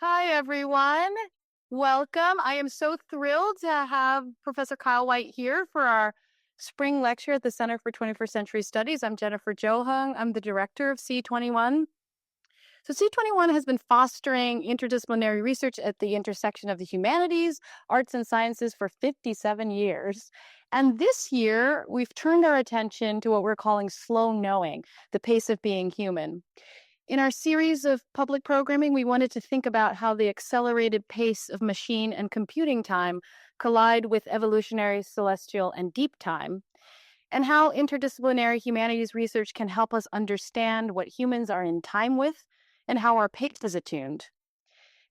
Hi, everyone. Welcome. I am so thrilled to have Professor Kyle Whyte here for our spring lecture at the Center for 21st Century Studies. I'm Jennifer Johung. I'm the director of C21. So C21 has been fostering interdisciplinary research at the intersection of the humanities, arts, and sciences for 57 years. And this year, we've turned our attention to what we're calling slow knowing, the pace of being human. In our series of public programming, we wanted to think about how the accelerated pace of machine and computing time collide with evolutionary, celestial, and deep time, and how interdisciplinary humanities research can help us understand what humans are in time with and how our pace is attuned.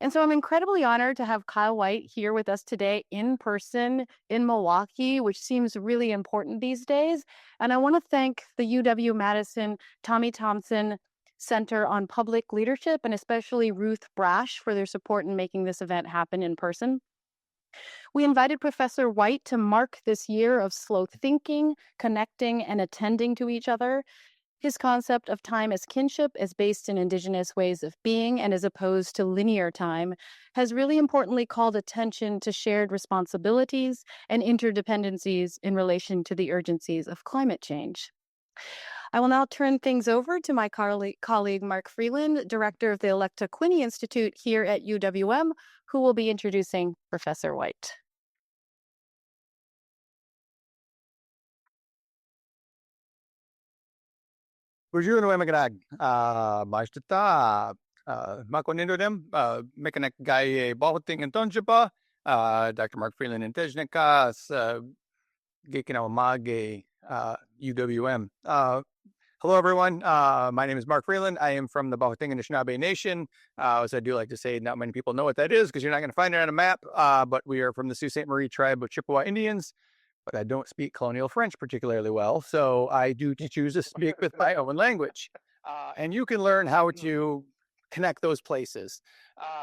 And so I'm incredibly honored to have Kyle Whyte here with us today in person in Milwaukee, which seems really important these days. And I want to thank the UW-Madison Tommy Thompson Center on Public Leadership and especially Ruth Brash for their support in making this event happen in person. We invited Professor Whyte to mark this year of slow thinking, connecting, and attending to each other. His concept of time as kinship, as based in Indigenous ways of being and as opposed to linear time, has really importantly called attention to shared responsibilities and interdependencies in relation to the urgencies of climate change. I will now turn things over to my colleague Mark Freeland, director of the Electa Quinney Institute here at UWM, who will be introducing Professor Whyte. Bonjour, Magandang. Maestita, makonindo dem, mekanek guy bohoting and tonjapa, Dr. Mark Freeland and Tejnika, Gikinawamage, UWM. Hello, everyone. My name is Mark Freeland. I am from the Bohoting and Anishinaabe Nation. As I do like to say, not many people know what that is because you're not going to find it on a map, but we are from the Sault Ste. Marie tribe of Chippewa Indians. But I don't speak colonial French particularly well, so I do choose to speak with my own language. And you can learn how to connect those places.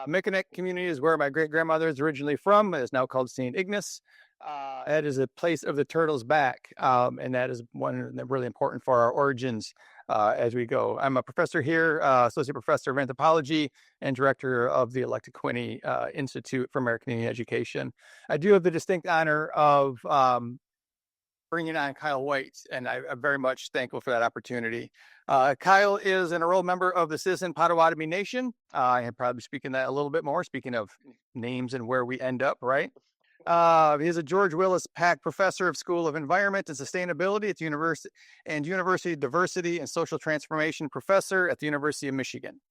Mekanek community is where my great-grandmother is originally from. It is now called St. Ignace. It is a place of the turtle's back, and that is one that's really important for our origins as we go. I'm a professor here, associate professor of anthropology and director of the Electa Quinney Institute for American Indian Education. I do have the distinct honor of bringing on Kyle Whyte, and I'm very much thankful for that opportunity. Kyle is an enrolled member of the Citizen Potawatomi Nation. I am probably speaking that a little bit more, speaking of names and where we end up, right? He's a George Willis Pack Professor of School of Environment and Sustainability at the University Diversity and Social Transformation Professor at the University of Michigan.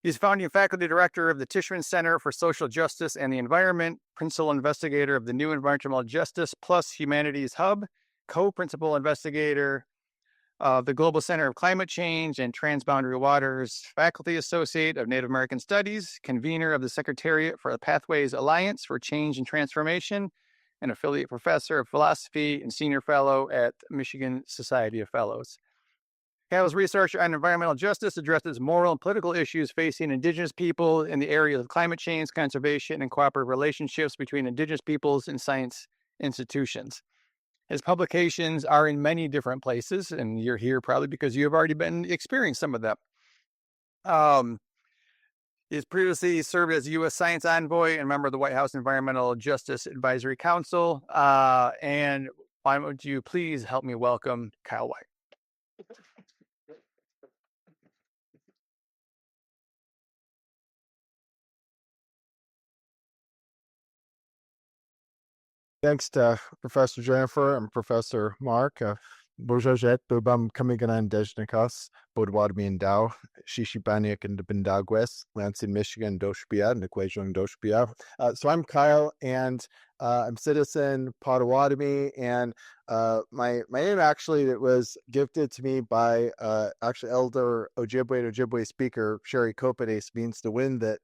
He's founding faculty director of the Tishman Center for Social Justice and the Environment, principal investigator of the New Environmental Justice Plus Humanities Hub, co-principal investigator of the Global Center of Climate Change and Transboundary Waters, faculty associate of Native American Studies, convener of the Secretariat for the Pathways Alliance for Change and Transformation, and affiliate professor of philosophy and senior fellow at Michigan Society of Fellows. Kyle's research on environmental justice addresses moral and political issues facing Indigenous people in the areas of climate change, conservation, and cooperative relationships between Indigenous peoples and science institutions. His publications are in many different places, and you're here probably because you have already experienced some of them. He's previously served as U.S. Science Envoy and member of the White House Environmental Justice Advisory Council. And why don't you please help me welcome Kyle Whyte? Thanks to Professor Jennifer and Professor Mark. Bojajet, Bubam Kamiganan Dejnikas, Bodwadmi and Dow, Shishibaniak and Bindagwes, Lansing, Michigan, Doshbia, and Equation Doshbia. So I'm Kyle, and I'm citizen Potawatomi, and my name actually that was gifted to me by actually Elder Ojibwe speaker Sherry Kopanes means the wind that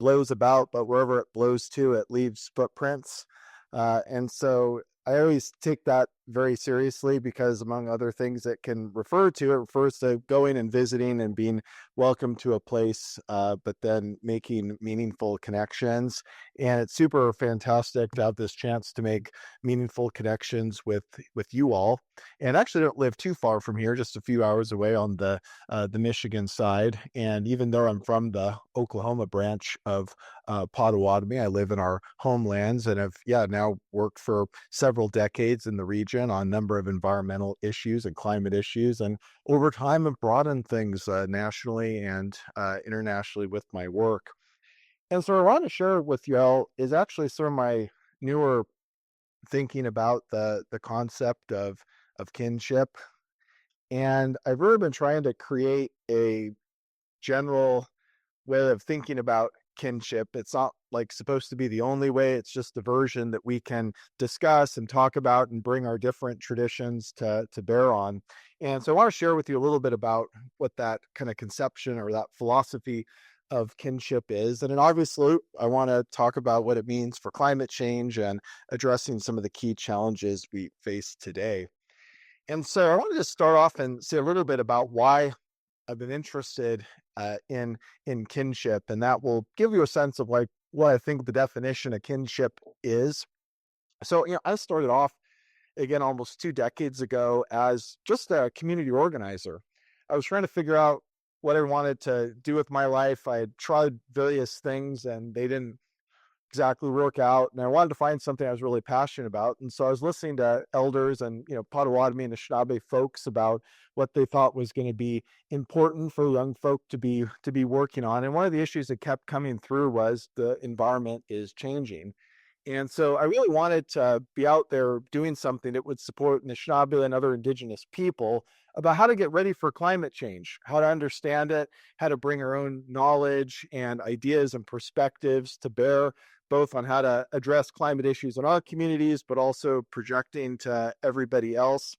blows about, but wherever it blows to, it leaves footprints. And so I always take that very seriously because, among other things it can refer to, it refers to going and visiting and being welcome to a place, but then making meaningful connections. And it's super fantastic to have this chance to make meaningful connections with you all. And I actually don't live too far from here, just a few hours away on the Michigan side. And even though I'm from the Oklahoma branch of Potawatomi, I live in our homelands and have now worked for several decades in the region on a number of environmental issues and climate issues, and over time have broadened things nationally and internationally with my work. And so, what I want to share with you all is actually sort of my newer thinking about the concept of kinship. And I've really been trying to create a general way of thinking about kinship. It's not like supposed to be the only way. It's just the version that we can discuss and talk about and bring our different traditions to bear on. And so I want to share with you a little bit about what that kind of conception or that philosophy of kinship is. And then obviously I want to talk about what it means for climate change and addressing some of the key challenges we face today. And so I wanted to start off and say a little bit about why I've been interested in kinship, and that will give you a sense of like what I think the definition of kinship is. So, I started off again almost 2 decades ago as just a community organizer. I was trying to figure out what I wanted to do with my life. I had tried various things and they didn't exactly work out, and I wanted to find something I was really passionate about. And so I was listening to elders and Potawatomi and Anishinaabe folks about what they thought was going to be important for young folk to be working on. And one of the issues that kept coming through was the environment is changing. And so I really wanted to be out there doing something that would support Anishinaabe and other Indigenous people about how to get ready for climate change, how to understand it, how to bring our own knowledge and ideas and perspectives to bear, both on how to address climate issues in our communities, but also projecting to everybody else.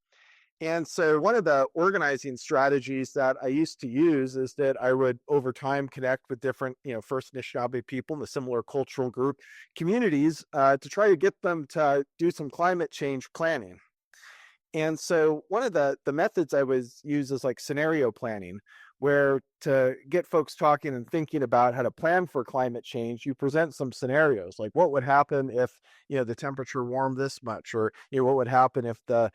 And so one of the organizing strategies that I used to use is that I would over time connect with different, First Anishinaabe people in the similar cultural group communities to try to get them to do some climate change planning. And so one of the methods I was use is like scenario planning, where to get folks talking and thinking about how to plan for climate change, you present some scenarios like what would happen if the temperature warmed this much, or what would happen if the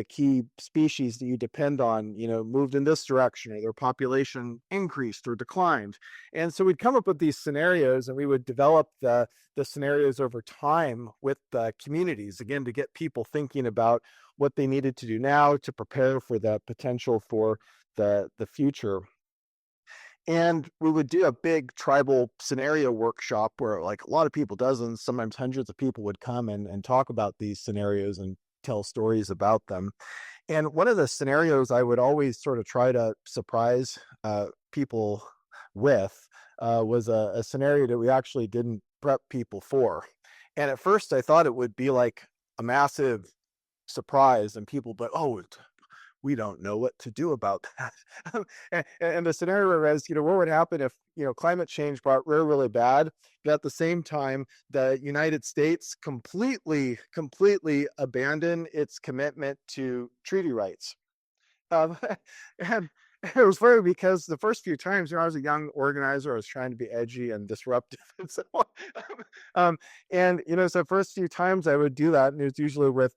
key species that you depend on moved in this direction, or their population increased or declined. And so we'd come up with these scenarios and we would develop the scenarios over time with the communities, again, to get people thinking about what they needed to do now to prepare for the potential for the future. And we would do a big tribal scenario workshop where like a lot of people, dozens, sometimes hundreds of people would come and talk about these scenarios and tell stories about them. And one of the scenarios I would always sort of try to surprise people with was a scenario that we actually didn't prep people for. And at first I thought it would be like a massive surprise and people, but we don't know what to do about that. and the scenario is, what would happen if, climate change brought really bad, but at the same time, the United States completely abandoned its commitment to treaty rights. Um, and it was funny because the first few times, I was a young organizer, I was trying to be edgy and disruptive and so on. And, so first few times I would do that, and it was usually with,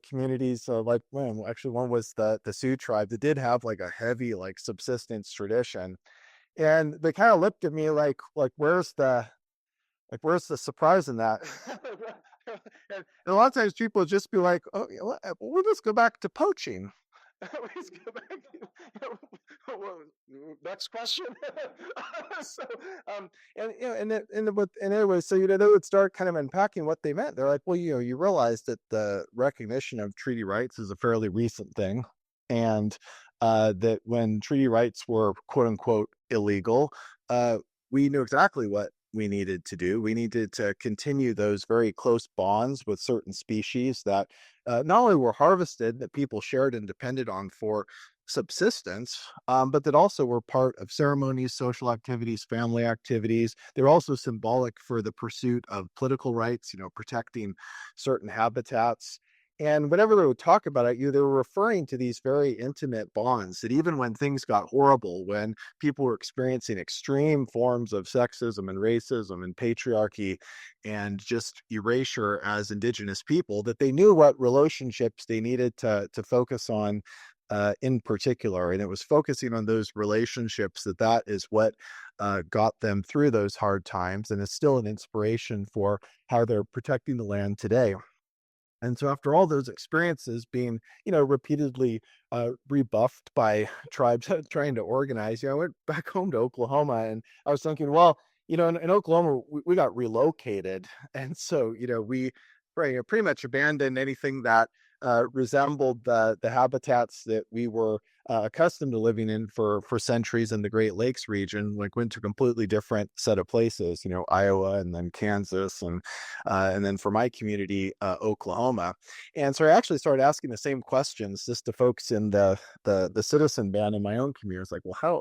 communities, like, actually one was the Sioux tribe that did have like a heavy, like subsistence tradition. And they kind of looked at me like, where's the surprise in that? And a lot of times people would just be like, oh, we'll just go back to poaching. Let's go back. Next question. So, and anyway, so they would start kind of unpacking what they meant. They're like, well, you realize that the recognition of treaty rights is a fairly recent thing, and that when treaty rights were quote unquote illegal, we knew exactly what we needed to do. We needed to continue those very close bonds with certain species that not only were harvested, that people shared and depended on for subsistence, but that also were part of ceremonies, social activities, family activities. They're also symbolic for the pursuit of political rights, protecting certain habitats. And whenever they would talk about it, they were referring to these very intimate bonds that even when things got horrible, when people were experiencing extreme forms of sexism and racism and patriarchy and just erasure as Indigenous people, that they knew what relationships they needed to focus on in particular. And it was focusing on those relationships that is what got them through those hard times, and is still an inspiration for how they're protecting the land today. And so after all those experiences being, repeatedly rebuffed by tribes trying to organize, I went back home to Oklahoma, and I was thinking, well, in Oklahoma, we got relocated. And so, we pretty much abandoned anything that resembled the habitats that we were accustomed to living in for centuries in the Great Lakes region. Like, went to a completely different set of places, Iowa, and then Kansas, and then for my community, Oklahoma. And so I actually started asking the same questions just to folks in the citizen band in my own community. It's like, well, how,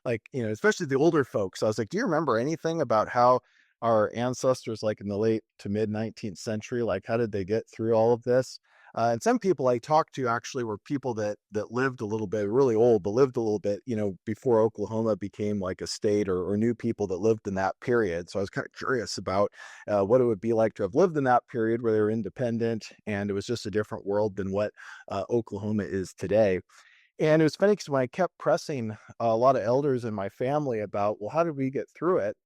like, especially the older folks. I was like, do you remember anything about how our ancestors, like in the late to mid 19th century, like how did they get through all of this? And some people I talked to actually were people that lived a little bit, really old, but lived a little bit, before Oklahoma became like a state, or knew people that lived in that period. So I was kind of curious about what it would be like to have lived in that period where they were independent, and it was just a different world than what Oklahoma is today. And it was funny because when I kept pressing a lot of elders in my family about, well, how did we get through it?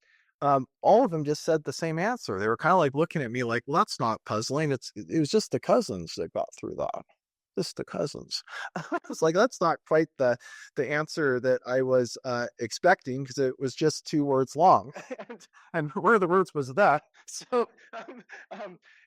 All of them just said the same answer. They were kind of like looking at me like, well, that's not puzzling. It was just the cousins that got through that. Just the cousins. I was like, that's not quite the answer that I was expecting, because it was just 2 words long, and where are the words was that. So,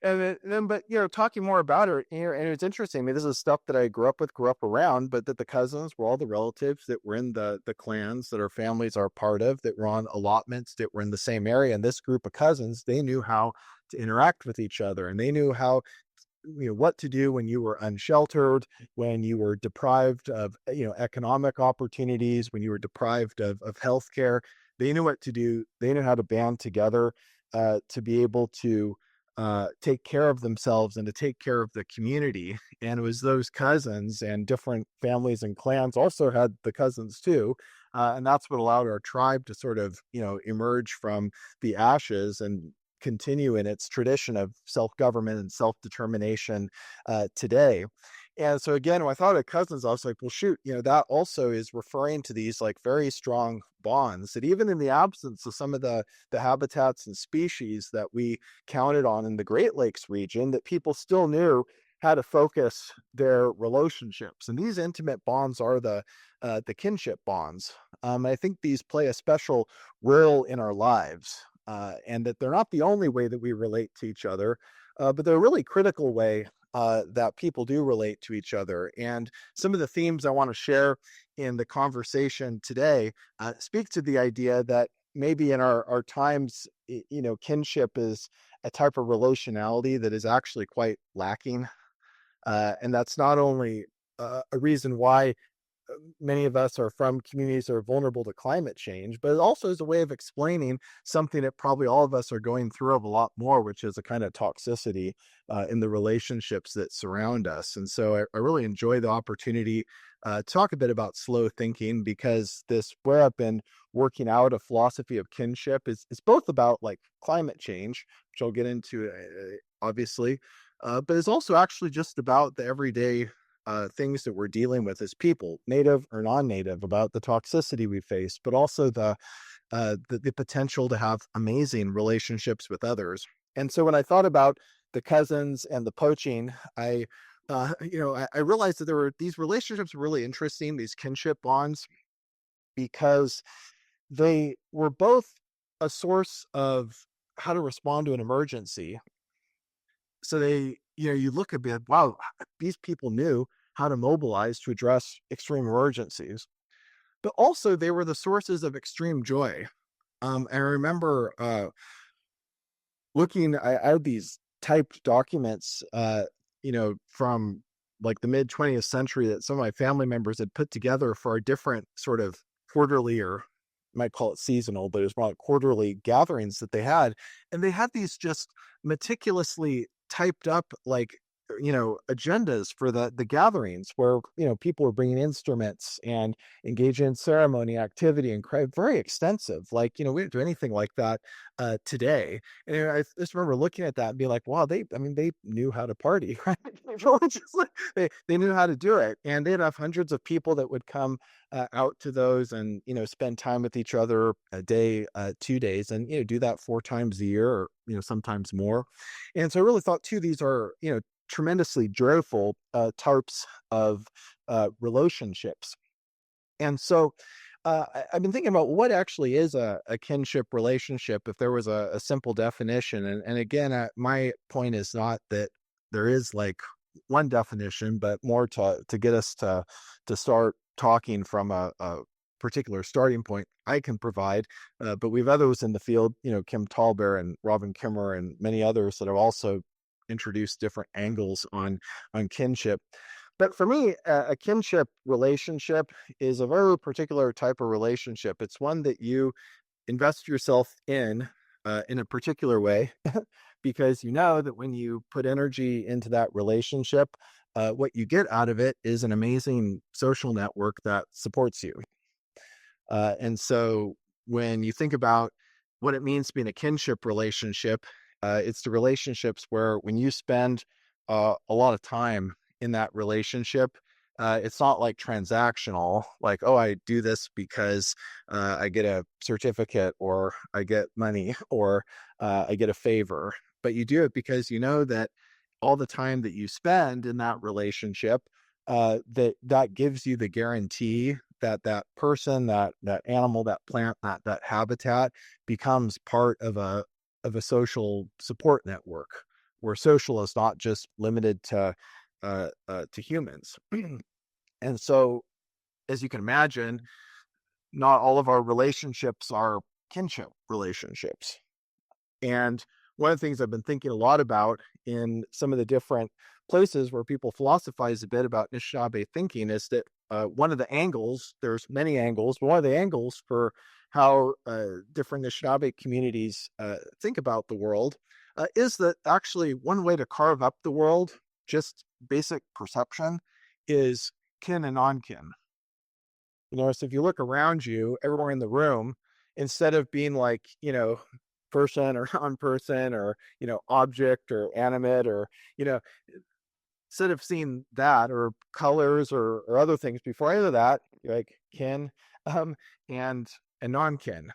but talking more about it, and it's interesting. I mean, this is stuff that I grew up around, but that the cousins were all the relatives that were in the clans that our families are part of, that were on allotments, that were in the same area. And this group of cousins, they knew how to interact with each other, and they knew how, what to do when you were unsheltered, when you were deprived of, economic opportunities, when you were deprived of healthcare. They knew what to do. They knew how to band together to be able to take care of themselves and to take care of the community. And it was those cousins, and different families and clans also had the cousins too. And that's what allowed our tribe to sort of, emerge from the ashes and continue in its tradition of self-government and self-determination today. And so again, when I thought of cousins, I was like, well, shoot, that also is referring to these like very strong bonds that even in the absence of some of the habitats and species that we counted on in the Great Lakes region, that people still knew how to focus their relationships. And these intimate bonds are the kinship bonds. I think these play a special role in our lives. And that they're not the only way that we relate to each other, but they're a really critical way that people do relate to each other. And some of the themes I want to share in the conversation today speak to the idea that maybe in our times, kinship is a type of relationality that is actually quite lacking. And that's not only a reason why many of us are from communities that are vulnerable to climate change, but it also is a way of explaining something that probably all of us are going through of a lot more, which is a kind of toxicity in the relationships that surround us. And so I really enjoy the opportunity to talk a bit about slow thinking, because where I've been working out a philosophy of kinship is both about like climate change, which I'll get into obviously, but it's also actually just about the everyday things that we're dealing with as people, native or non-native, about the toxicity we face, but also the potential to have amazing relationships with others. And so when I thought about the cousins and the poaching, I realized that these relationships were really interesting, these kinship bonds, because they were both a source of how to respond to an emergency. So you look a bit, wow, these people knew how to mobilize to address extreme emergencies, but also they were the sources of extreme joy. I remember I had these typed documents, from like the mid 20th century that some of my family members had put together for a different sort of quarterly, or might call it seasonal, but it was more like quarterly gatherings that they had. And they had these just meticulously typed up, like agendas for the gatherings where, people are bringing instruments and engaging in ceremony activity and very extensive. Like, we don't do anything like that today. And I just remember looking at that and being like, wow, they knew how to party, right? They knew how to do it. And they'd have hundreds of people that would come out to those and, spend time with each other a day, 2 days, and, do that 4 times a year or, sometimes more. And so I really thought too, these are, tremendously joyful types of relationships. And so I've been thinking about what actually is a kinship relationship, if there was a simple definition. And again, my point is not that there is like one definition, but more to get us to start talking from a particular starting point I can provide. But we have others in the field, Kim Tallbear and Robin Kimmer and many others that have also introduced different angles on kinship. But for me, a kinship relationship is a very particular type of relationship. It's one that you invest yourself in a particular way, because you know that when you put energy into that relationship, what you get out of it is an amazing social network that supports you. And so when you think about what it means to be in a kinship relationship, it's the relationships where when you spend a lot of time in that relationship, it's not like transactional, like, oh, I do this because I get a certificate or I get money or I get a favor. But you do it because you know that all the time that you spend in that relationship, that gives you the guarantee that that person, that animal, that plant, that habitat becomes part of a social support network, where social is not just limited to humans. And so, as you can imagine, not all of our relationships are kinship relationships. And one of the things I've been thinking a lot about in some of the different places where people philosophize a bit about Anishinaabe thinking is that one of the angles, there's many angles, but one of the angles for how different Anishinaabe communities think about the world is that actually one way to carve up the world, just basic perception, is kin and non-kin. So if you look around you, everywhere in the room, instead of being like, person or non-person or, object or animate or, instead of seeing that or colors or other things before any of that, you're like kin and non-kin.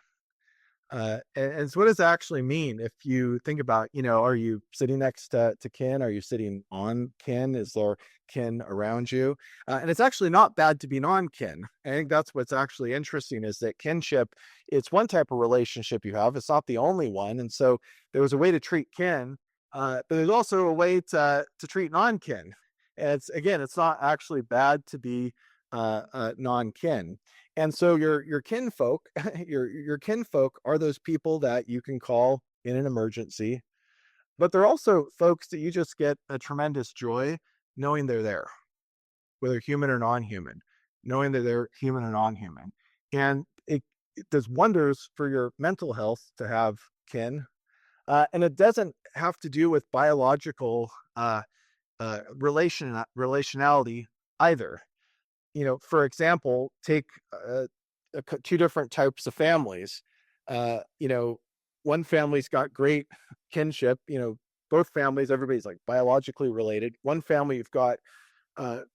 And so what does that actually mean if you think about, are you sitting next to kin? Are you sitting on kin? Is there kin around you? And it's actually not bad to be non-kin. I think that's what's actually interesting, is that kinship, it's one type of relationship you have. It's not the only one. And so there was a way to treat kin, but there's also a way to treat non-kin. And it's not actually bad to be non-kin. And so your kinfolk, your kinfolk are those people that you can call in an emergency, but they're also folks that you just get a tremendous joy knowing they're there, whether human or non-human, knowing that they're human or non-human. And it does wonders for your mental health to have kin. And it doesn't have to do with biological relationality either. For example, take two different types of families. One family's got great kinship. Both families, everybody's like biologically related. One family, you've got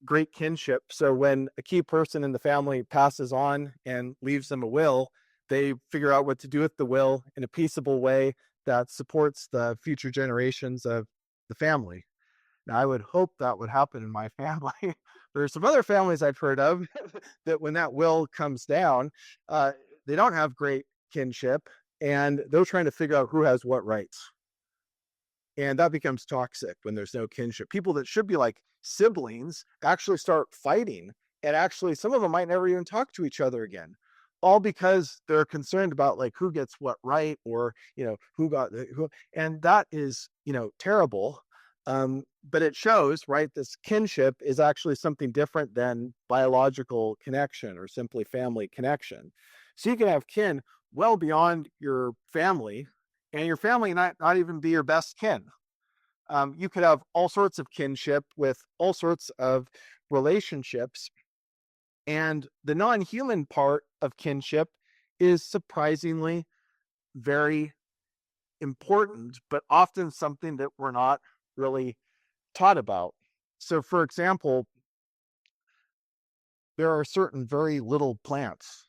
great kinship. So when a key person in the family passes on and leaves them a will, they figure out what to do with the will in a peaceable way that supports the future generations of the family. Now, I would hope that would happen in my family. There are some other families I've heard of that when that will comes down, they don't have great kinship, and they're trying to figure out who has what rights. And that becomes toxic when there's no kinship. People that should be like siblings actually start fighting, and actually some of them might never even talk to each other again, all because they're concerned about like who gets what right, or who got who, and that is terrible. But it shows, right, this kinship is actually something different than biological connection or simply family connection. So you can have kin well beyond your family, and your family not even be your best kin. you could have all sorts of kinship with all sorts of relationships. And the non-human part of kinship is surprisingly very important, but often something that we're not really taught about. So, for example, there are certain very little plants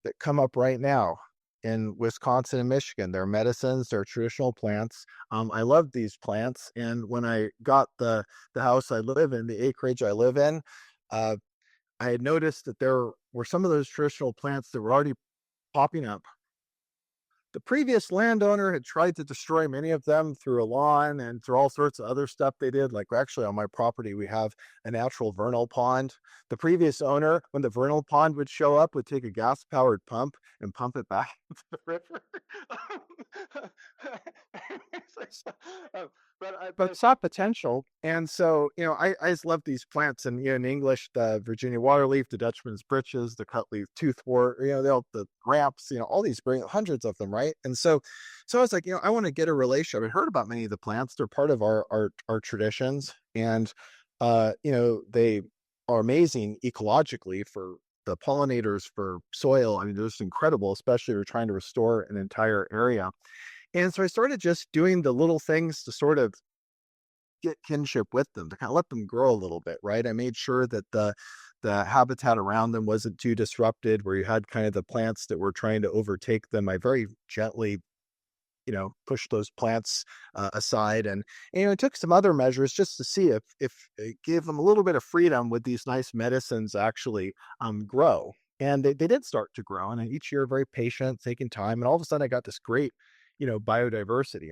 that come up right now in Wisconsin and Michigan. They're medicines, they're traditional plants. I love these plants. And when I got the house I live in, the acreage I live in, uh, I had noticed that there were some of those traditional plants that were already popping up. The previous landowner had tried to destroy many of them through a lawn and through all sorts of other stuff they did. Like, actually, on my property, we have a natural vernal pond. The previous owner, when the vernal pond would show up, would take a gas-powered pump and pump it back into the river. But it saw potential. And so, I just love these plants. And, in English, the Virginia waterleaf, the Dutchman's breeches, the cutleaf toothwort, the ramps, all these hundreds of them, right? And so I was like, I want to get a relationship. I heard about many of the plants. They're part of our traditions. And, they are amazing ecologically for the pollinators, for soil. I mean, they're just incredible, especially if you're trying to restore an entire area. And so I started just doing the little things to sort of get kinship with them, to kind of let them grow a little bit, right? I made sure that the habitat around them wasn't too disrupted, where you had kind of the plants that were trying to overtake them. I very gently, pushed those plants aside, and I took some other measures just to see if it gave them a little bit of freedom with these nice medicines actually grow. And they did start to grow, and each year very patient, taking time, and all of a sudden I got this great, biodiversity.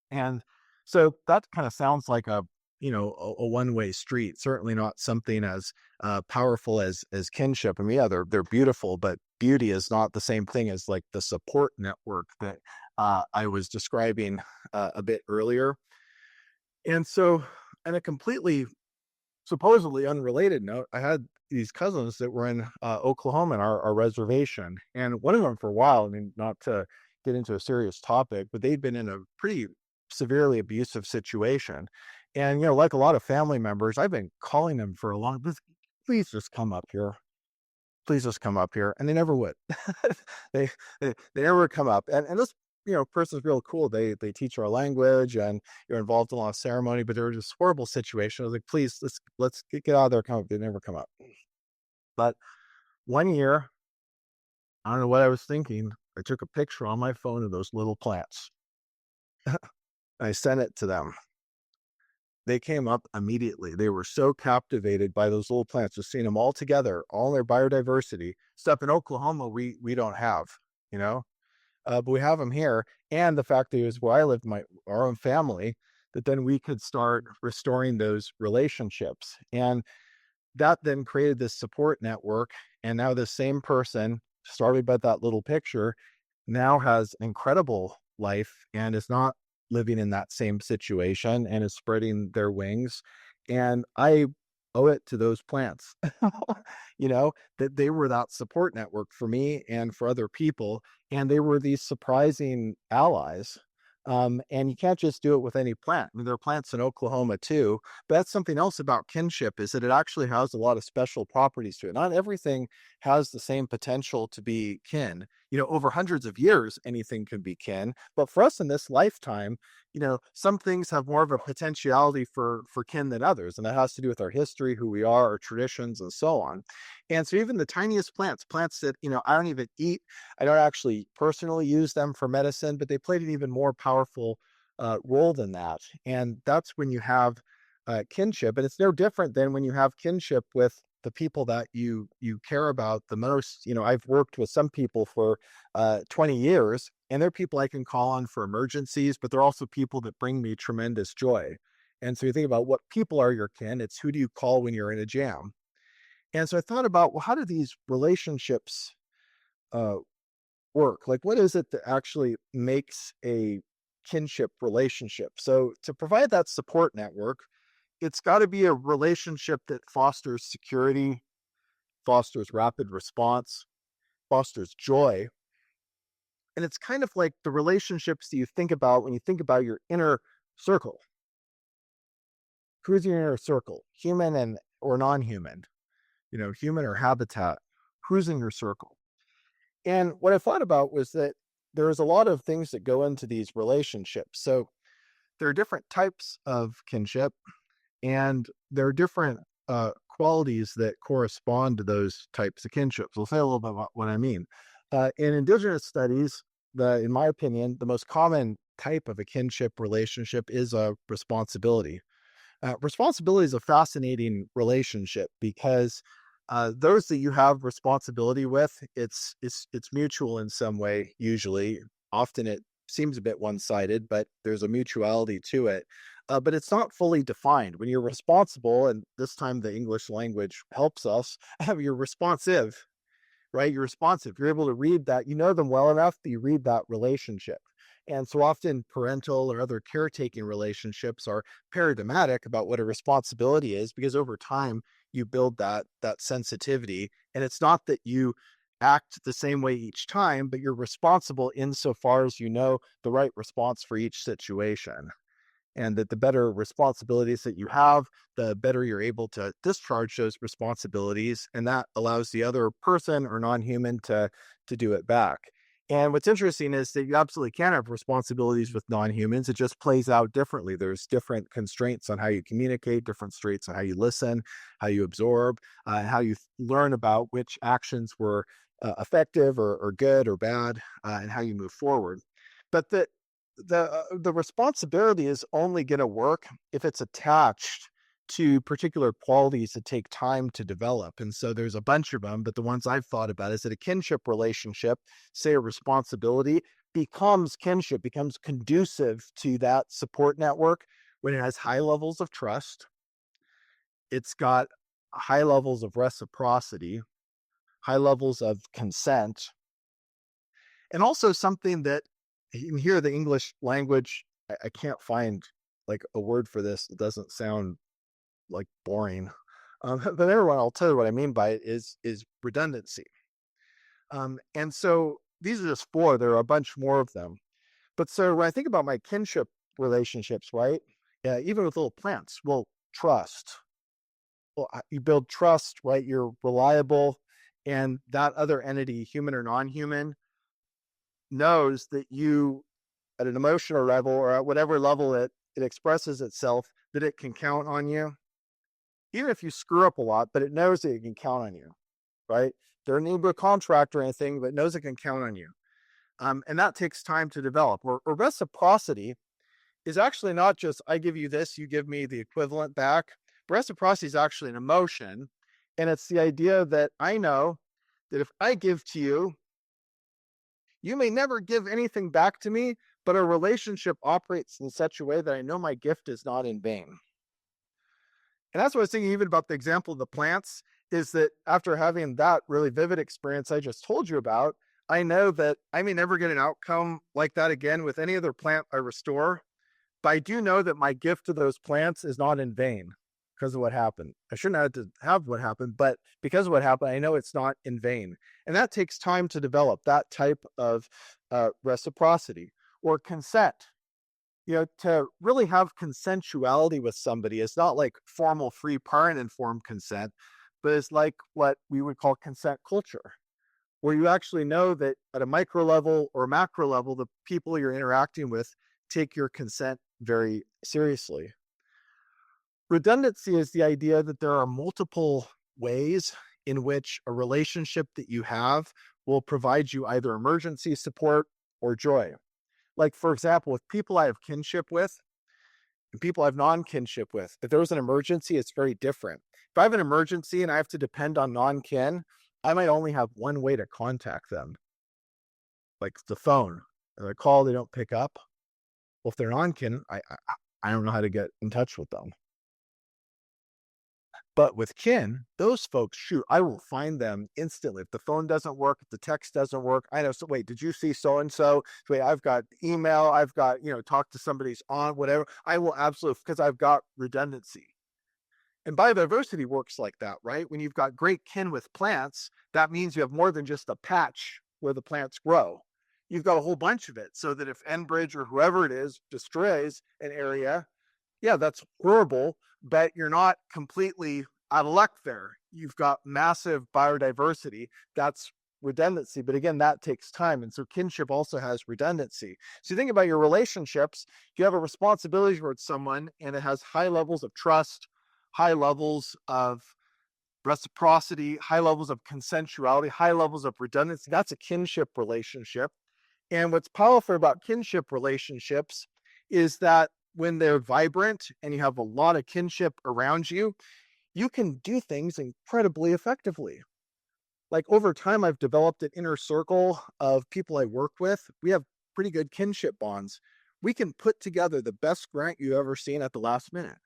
And so that kind of sounds like a one-way street, certainly not something as powerful as kinship. I mean, yeah, they're beautiful, but beauty is not the same thing as like the support network that I was describing a bit earlier. And so, on a completely supposedly unrelated note, I had these cousins that were in Oklahoma in our reservation. And one of them, for a while, I mean, not to get into a serious topic, but they'd been in a pretty severely abusive situation. And, like a lot of family members, I've been calling them for a long, please just come up here. Please just come up here. And they never would. they, they never would come up. And this, person's real cool. They teach our language, and you're involved in a lot of ceremony, but they're just horrible situation. I was like, please, let's get out of there. Come up. They never come up. But one year, I don't know what I was thinking. I took a picture on my phone of those little plants. I sent it to them. They came up immediately. They were so captivated by those little plants, just seeing them all together, all their biodiversity. Stuff in Oklahoma we don't have, but we have them here. And the fact that it was where I lived, our own family, that then we could start restoring those relationships. And that then created this support network. And now the same person, started by that little picture, now has incredible life and is not living in that same situation and is spreading their wings. And I owe it to those plants, that they were that support network for me and for other people. And they were these surprising allies. And you can't just do it with any plant. I mean, there are plants in Oklahoma too, but that's something else about kinship, is that it actually has a lot of special properties to it. Not everything has the same potential to be kin. Over hundreds of years, anything could be kin. But for us in this lifetime, some things have more of a potentiality for kin than others. And that has to do with our history, who we are, our traditions, and so on. And so even the tiniest plants that, I don't even eat, I don't actually personally use them for medicine, but they played an even more powerful role than that. And that's when you have kinship. And it's no different than when you have kinship with the people that you care about the most. I've worked with some people for 20 years, and they're people I can call on for emergencies, but they're also people that bring me tremendous joy. And so you think about what people are your kin, it's who do you call when you're in a jam. And so I thought about, well, how do these relationships work? Like, what is it that actually makes a kinship relationship? So to provide that support network, it's got to be a relationship that fosters security, fosters rapid response, fosters joy, And it's kind of like the relationships that you think about when you think about your inner circle. Who's your inner circle? Human and or non-human? Human or habitat? Who's in your circle? And what I thought about was that there's a lot of things that go into these relationships. So there are different types of kinship, and there are different qualities that correspond to those types of kinships. We'll say a little bit about what I mean. In Indigenous studies, in my opinion, the most common type of a kinship relationship is a responsibility. Responsibility is a fascinating relationship because those that you have responsibility with, it's mutual in some way. Usually, often it seems a bit one-sided, but there's a mutuality to it. But it's not fully defined. When you're responsible, and this time the English language helps us, you're responsive, right? You're responsive. You're able to read that. You know them well enough that you read that relationship. And so often parental or other caretaking relationships are paradigmatic about what a responsibility is, because over time you build that sensitivity. And it's not that you act the same way each time, but you're responsible insofar as you know the right response for each situation. And that the better responsibilities that you have, the better you're able to discharge those responsibilities. And that allows the other person or non-human to do it back. And what's interesting is that you absolutely can have responsibilities with non-humans. It just plays out differently. There's different constraints on how you communicate, different constraints on how you listen, how you absorb, and how you learn about which actions were effective or good or bad, and how you move forward. But the responsibility is only going to work if it's attached to particular qualities that take time to develop. And so there's a bunch of them, but the ones I've thought about is that a kinship relationship, say a responsibility, becomes kinship, becomes conducive to that support network when it has high levels of trust. It's got high levels of reciprocity, high levels of consent, and also something that you can hear the English language. I can't find like a word for this. It doesn't sound like boring. But everyone, I'll tell you what I mean by it is redundancy. And so these are just four. There are a bunch more of them. But so when I think about my kinship relationships, right? Yeah, even with little plants, well, trust. Well, you build trust, right? You're reliable, and that other entity, human or non-human, knows that you, at an emotional level or at whatever level it expresses itself, that it can count on you. Even if you screw up a lot, but it knows that it can count on you, right? They're need a contract or anything, but knows it can count on you. And that takes time to develop. Or reciprocity is actually not just, I give you this, you give me the equivalent back. Reciprocity is actually an emotion. And it's the idea that I know that if I give to you, you may never give anything back to me, but our relationship operates in such a way that I know my gift is not in vain. And that's what I was thinking, even about the example of the plants, is that after having that really vivid experience I just told you about, I know that I may never get an outcome like that again with any other plant I restore. But I do know that my gift to those plants is not in vain because of what happened. I shouldn't have to have what happened, but because of what happened, I know it's not in vain. And that takes time to develop, that type of reciprocity or consent. To really have consensuality with somebody is not like formal free parent informed consent, but it's like what we would call consent culture, where you actually know that at a micro level or macro level, the people you're interacting with take your consent very seriously. Redundancy is the idea that there are multiple ways in which a relationship that you have will provide you either emergency support or joy. Like, for example, with people I have kinship with and people I have non-kinship with, if there was an emergency, it's very different. If I have an emergency and I have to depend on non-kin, I might only have one way to contact them, like the phone. If I call, they don't pick up. Well, if they're non-kin, I don't know how to get in touch with them. But with kin, those folks, shoot, I will find them instantly. If the phone doesn't work, if the text doesn't work, I know. So wait, did you see so-and-so? Wait, I've got email, I've got, talk to somebody's on, whatever. I will absolutely, because I've got redundancy. And biodiversity works like that, right? When you've got great kin with plants, that means you have more than just a patch where the plants grow. you've got a whole bunch of it, so that if Enbridge or whoever it is destroys an area, yeah, that's horrible, but you're not completely out of luck there. You've got massive biodiversity. That's redundancy. But again, that takes time. And so kinship also has redundancy. So you think about your relationships, you have a responsibility towards someone, and it has high levels of trust, high levels of reciprocity, high levels of consensuality, high levels of redundancy. That's a kinship relationship. And what's powerful about kinship relationships is that when they're vibrant and you have a lot of kinship around you, you can do things incredibly effectively. Like over time, I've developed an inner circle of people I work with. We have pretty good kinship bonds. We can put together the best grant you've ever seen at the last minute.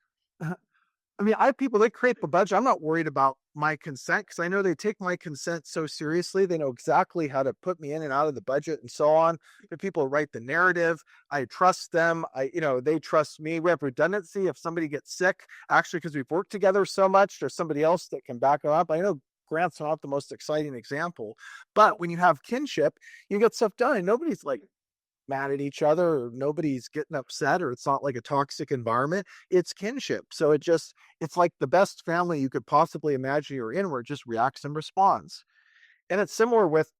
I mean, I have people that create the budget. I'm not worried about my consent because I know they take my consent so seriously. They know exactly how to put me in and out of the budget and so on. The people write the narrative. I trust them. They trust me. We have redundancy. If somebody gets sick, actually, because we've worked together so much, there's somebody else that can back them up. I know grants are not the most exciting example, but when you have kinship, you get stuff done. And nobody's like mad at each other, or nobody's getting upset, or it's not like a toxic environment. It's kinship. So it's like the best family you could possibly imagine you're in, where it just reacts and responds. And it's similar with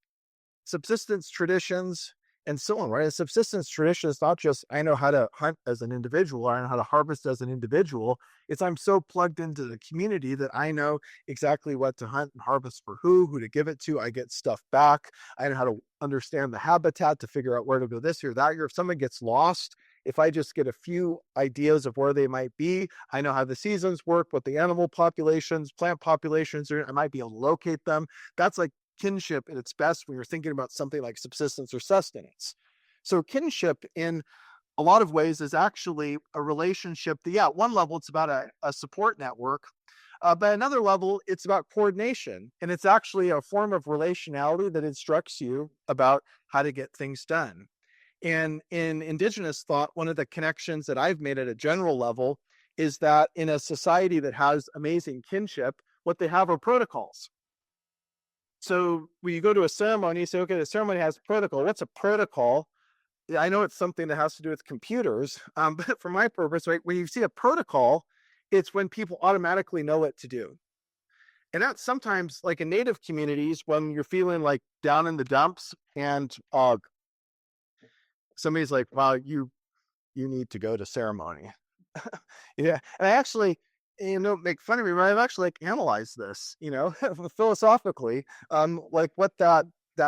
subsistence traditions and so on, right? A subsistence tradition is not just I know how to hunt as an individual, or I know how to harvest as an individual. It's I'm so plugged into the community that I know exactly what to hunt and harvest for who to give it to. I get stuff back. I know how to understand the habitat to figure out where to go this year, that year. If someone gets lost, if I just get a few ideas of where they might be, I know how the seasons work, what the animal populations, plant populations are. I might be able to locate them. That's like kinship at its best when you're thinking about something like subsistence or sustenance. So kinship in a lot of ways is actually a relationship that, yeah, at one level, it's about a support network. But another level, it's about coordination. And it's actually a form of relationality that instructs you about how to get things done. And in Indigenous thought, one of the connections that I've made at a general level is that in a society that has amazing kinship, what they have are protocols. So when you go to a ceremony, you say, okay, the ceremony has a protocol. What's a protocol? I know it's something that has to do with computers, but for my purpose, right, when you see a protocol, it's when people automatically know what to do. And that's sometimes like in native communities when you're feeling like down in the dumps and somebody's like, wow, you need to go to ceremony. Yeah. And I actually, make fun of me, but I've actually like analyzed this, philosophically, like what that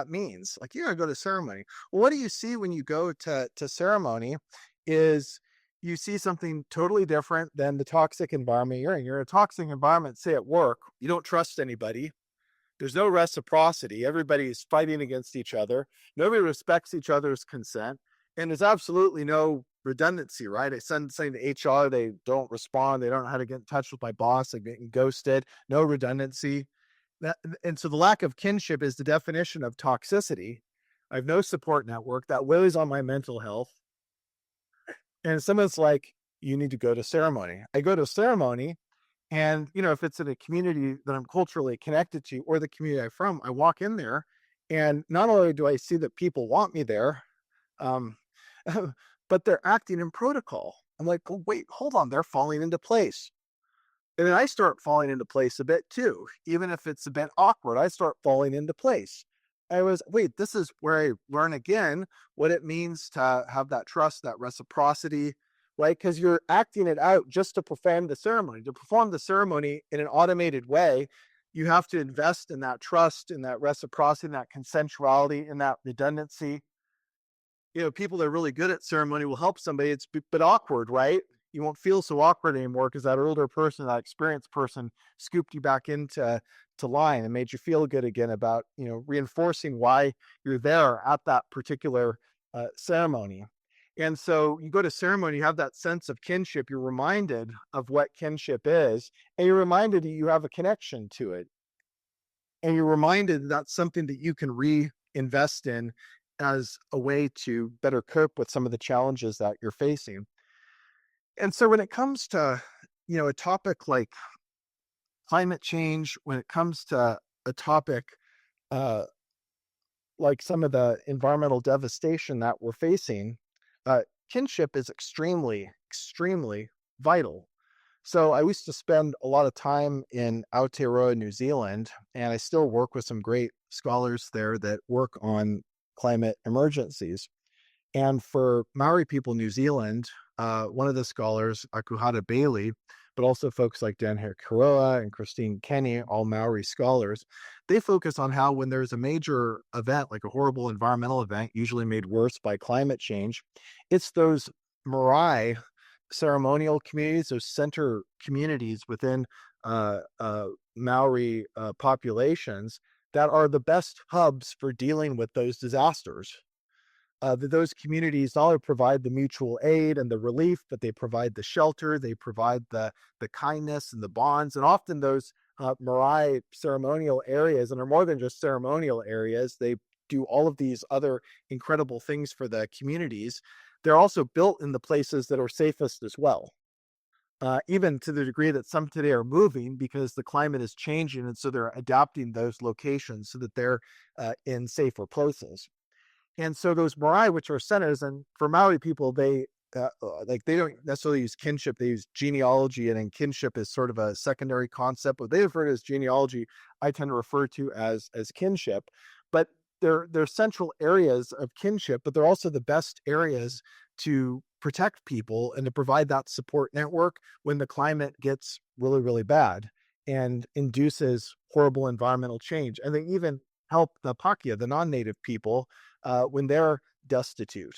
means. Like you're gonna go to ceremony. Well, what do you see when you go to ceremony is you see something totally different than the toxic environment you're in. You're in a toxic environment, say at work, you don't trust anybody. There's no reciprocity. Everybody's fighting against each other. Nobody respects each other's consent. And there's absolutely no redundancy, right? I send something to HR, they don't respond. They don't know how to get in touch with my boss. They're getting ghosted. No redundancy. And so the lack of kinship is the definition of toxicity. I have no support network. That weighs on my mental health. And someone's like, you need to go to ceremony. I go to ceremony. And, if it's in a community that I'm culturally connected to or the community I'm from, I walk in there and not only do I see that people want me there, um, but they're acting in protocol. I'm like, oh, wait, hold on. They're falling into place. And then I start falling into place a bit too. Even if it's a bit awkward, I start falling into place. Wait, this is where I learn again what it means to have that trust, that reciprocity, right? Because you're acting it out just to perform the ceremony. To perform the ceremony in an automated way, you have to invest in that trust, in that reciprocity, in that consensuality, in that redundancy. People that are really good at ceremony will help somebody. It's a bit awkward, right? You won't feel so awkward anymore because that older person, that experienced person scooped you back into line and made you feel good again about, reinforcing why you're there at that particular ceremony. And so you go to ceremony, you have that sense of kinship. You're reminded of what kinship is, and you're reminded that you have a connection to it. And you're reminded that's something that you can reinvest in as a way to better cope with some of the challenges that you're facing. And so when it comes to, a topic like climate change, when it comes to a topic like some of the environmental devastation that we're facing, uh, kinship is extremely, extremely vital. So I used to spend a lot of time in Aotearoa, New Zealand, and I still work with some great scholars there that work on climate emergencies. And for Maori people in New Zealand, one of the scholars, Akuhata Bailey, but also folks like Dan Kuroa and Christine Kenny, all Maori scholars, they focus on how when there's a major event, like a horrible environmental event, usually made worse by climate change, it's those marae ceremonial communities, those center communities within Maori populations that are the best hubs for dealing with those disasters. Those communities not only provide the mutual aid and the relief, but they provide the shelter, they provide the kindness and the bonds, and often those marae ceremonial areas, and are more than just ceremonial areas. They do all of these other incredible things for the communities. They're also built in the places that are safest as well. Even to the degree that some today are moving because the climate is changing, and so they're adapting those locations so that they're in safer places. And so those marae, which are centers, and for Maori people, they don't necessarily use kinship; they use genealogy, and then kinship is sort of a secondary concept. But they refer to it as genealogy. I tend to refer to as kinship. But they're central areas of kinship, but they're also the best areas to protect people and to provide that support network when the climate gets really, really bad and induces horrible environmental change. And they even help the Pakia, the non-native people, when they're destitute.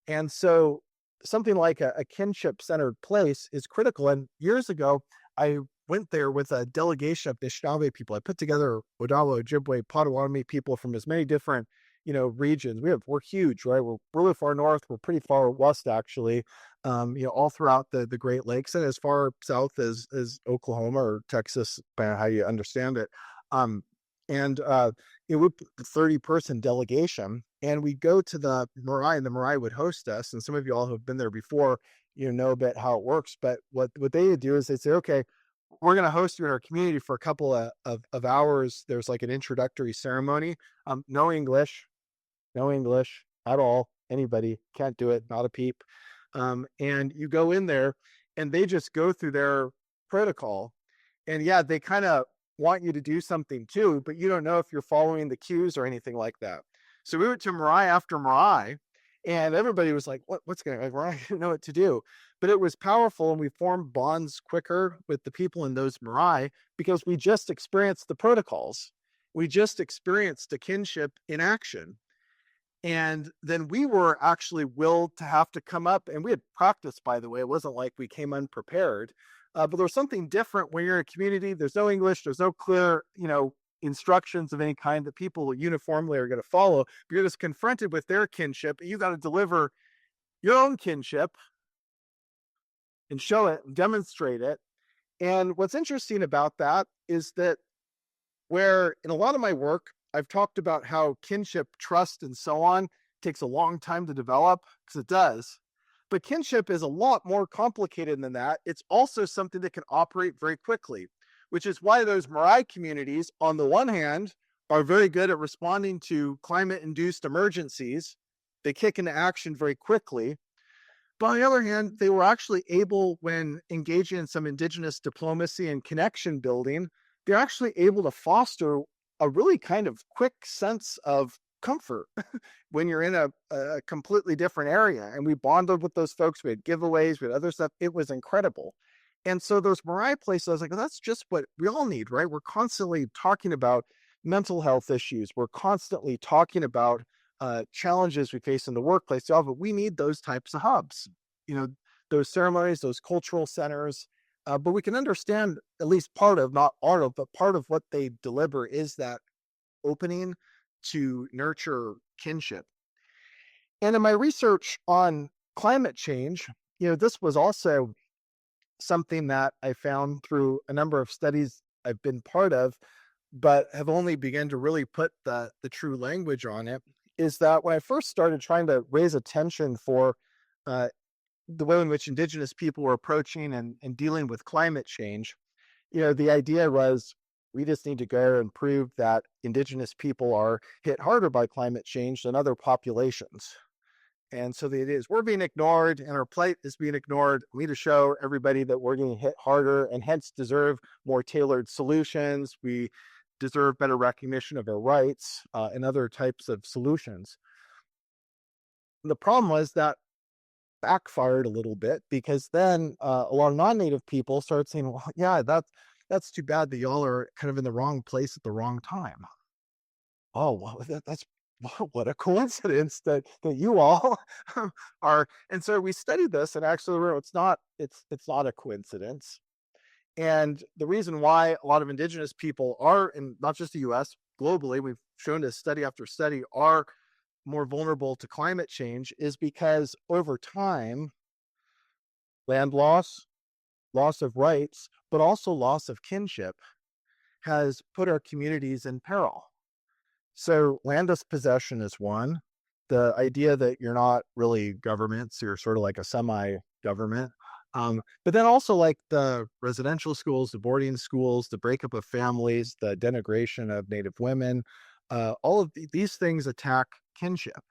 And so something like a kinship-centered place is critical. And years ago, I went there with a delegation of Anishinaabe people. I put together Odawa, Ojibwe, Potawatomi people from as many different, regions. We're huge, right? We're really far north. We're pretty far west, actually. All throughout the Great Lakes and as far south as Oklahoma or Texas, depending on how you understand it. And it would 30-person delegation, and we go to the Marae, and the Marae would host us. And some of you all who have been there before, know a bit how it works. But what they do is they say, okay, we're going to host you in our community for a couple of hours. There's like an introductory ceremony. No English, no English at all. Anybody can't do it, not a peep. And you go in there, and they just go through their protocol. And yeah, they kind of want you to do something too, but you don't know if you're following the cues or anything like that. So we went to Marae after Marae, and everybody was like, what's going on? I didn't know what to do. But it was powerful, and we formed bonds quicker with the people in those Marae because we just experienced the protocols. We just experienced the kinship in action. And then we were actually willed to have to come up, and we had practiced, by the way. It wasn't like we came unprepared. But there's something different when you're in a community. There's no English. There's no clear, instructions of any kind that people uniformly are going to follow. You're just confronted with their kinship, and you got to deliver your own kinship and show it and demonstrate it. And what's interesting about that is that where in a lot of my work, I've talked about how kinship, trust, and so on takes a long time to develop, because it does. But kinship is a lot more complicated than that. It's also something that can operate very quickly, which is why those Marae communities, on the one hand, are very good at responding to climate-induced emergencies. They kick into action very quickly. But on the other hand, they were actually able, when engaging in some Indigenous diplomacy and connection building, they're actually able to foster a really kind of quick sense of comfort when you're in a completely different area. And we bonded with those folks. We had giveaways, we had other stuff. It was incredible. And so those Marae places, I was like, well, that's just what we all need, right? We're constantly talking about mental health issues. We're constantly talking about challenges we face in the workplace. But we need those types of hubs, those ceremonies, those cultural centers. But we can understand at least part of, not all of, but part of what they deliver is that opening to nurture kinship. And in my research on climate change, this was also something that I found through a number of studies I've been part of, but have only begun to really put the true language on it, is that when I first started trying to raise attention for the way in which Indigenous people were approaching and dealing with climate change, the idea was We just need to go and prove that Indigenous people are hit harder by climate change than other populations. And so it is, we're being ignored and our plight is being ignored. We need to show everybody that we're getting hit harder and hence deserve more tailored solutions. We deserve better recognition of our rights and other types of solutions. The problem was that backfired a little bit because then a lot of non-native people started saying, well, yeah, that's too bad that y'all are kind of in the wrong place at the wrong time. Oh, well, that's what a coincidence that you all are. And so we studied this, and actually, it's not a coincidence. And the reason why a lot of Indigenous people are, in not just the U.S., globally, we've shown this study after study, are more vulnerable to climate change, is because over time, land loss, loss of rights, but also loss of kinship has put our communities in peril. So land dispossession is one. The idea that you're not really governments, you're sort of like a semi-government. But then also like the residential schools, the boarding schools, the breakup of families, the denigration of Native women, all of these things attack kinship.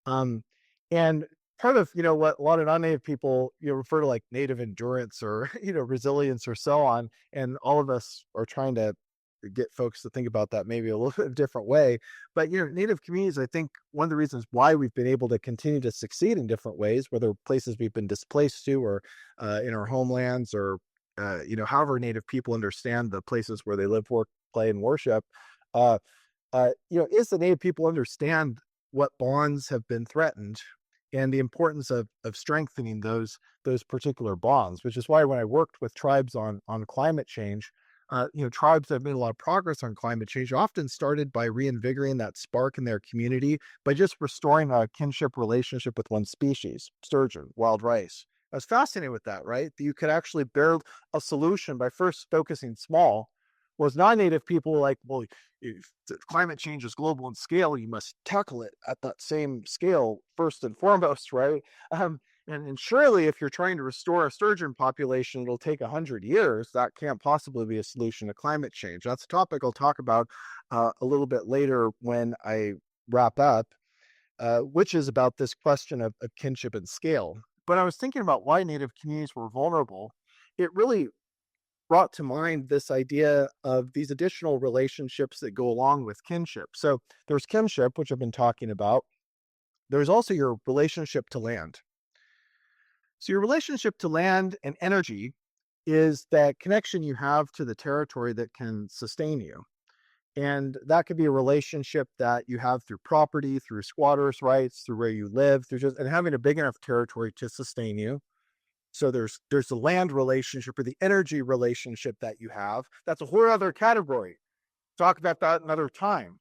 Um, and part of, what a lot of non-native people, refer to like native endurance or, resilience or so on. And all of us are trying to get folks to think about that maybe a little bit different way. But, native communities, I think one of the reasons why we've been able to continue to succeed in different ways, whether places we've been displaced to or in our homelands or, however native people understand the places where they live, work, play, and worship, uh, is the native people understand what bonds have been threatened and the importance of strengthening those particular bonds, which is why when I worked with tribes on climate change, tribes that have made a lot of progress on climate change often started by reinvigorating that spark in their community by just restoring a kinship relationship with one species, sturgeon, wild rice. I was fascinated with that, right? That you could actually build a solution by first focusing small. Whereas non-native people are like, well, if climate change is global in scale, you must tackle it at that same scale first and foremost, right? And surely if you're trying to restore a sturgeon population, it'll take 100 years. That can't possibly be a solution to climate change. That's a topic I'll talk about a little bit later when I wrap up, which is about this question of kinship and scale. But I was thinking about why Native communities were vulnerable. It really brought to mind this idea of these additional relationships that go along with kinship. So there's kinship, which I've been talking about. There's also your relationship to land. So your relationship to land and energy is that connection you have to the territory that can sustain you. And that could be a relationship that you have through property, through squatters' rights, through where you live, and having a big enough territory to sustain you. So there's the land relationship or the energy relationship that you have. That's a whole other category. Talk about that another time.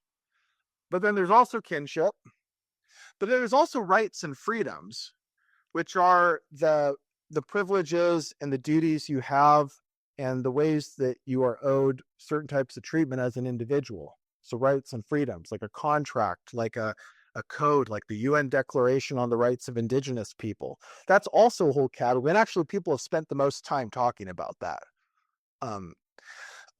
But then there's also kinship. But then there's also rights and freedoms, which are the privileges and the duties you have and the ways that you are owed certain types of treatment as an individual. So rights and freedoms, like a contract, like a code, like the UN Declaration on the Rights of Indigenous People. That's also a whole category. And actually, people have spent the most time talking about that.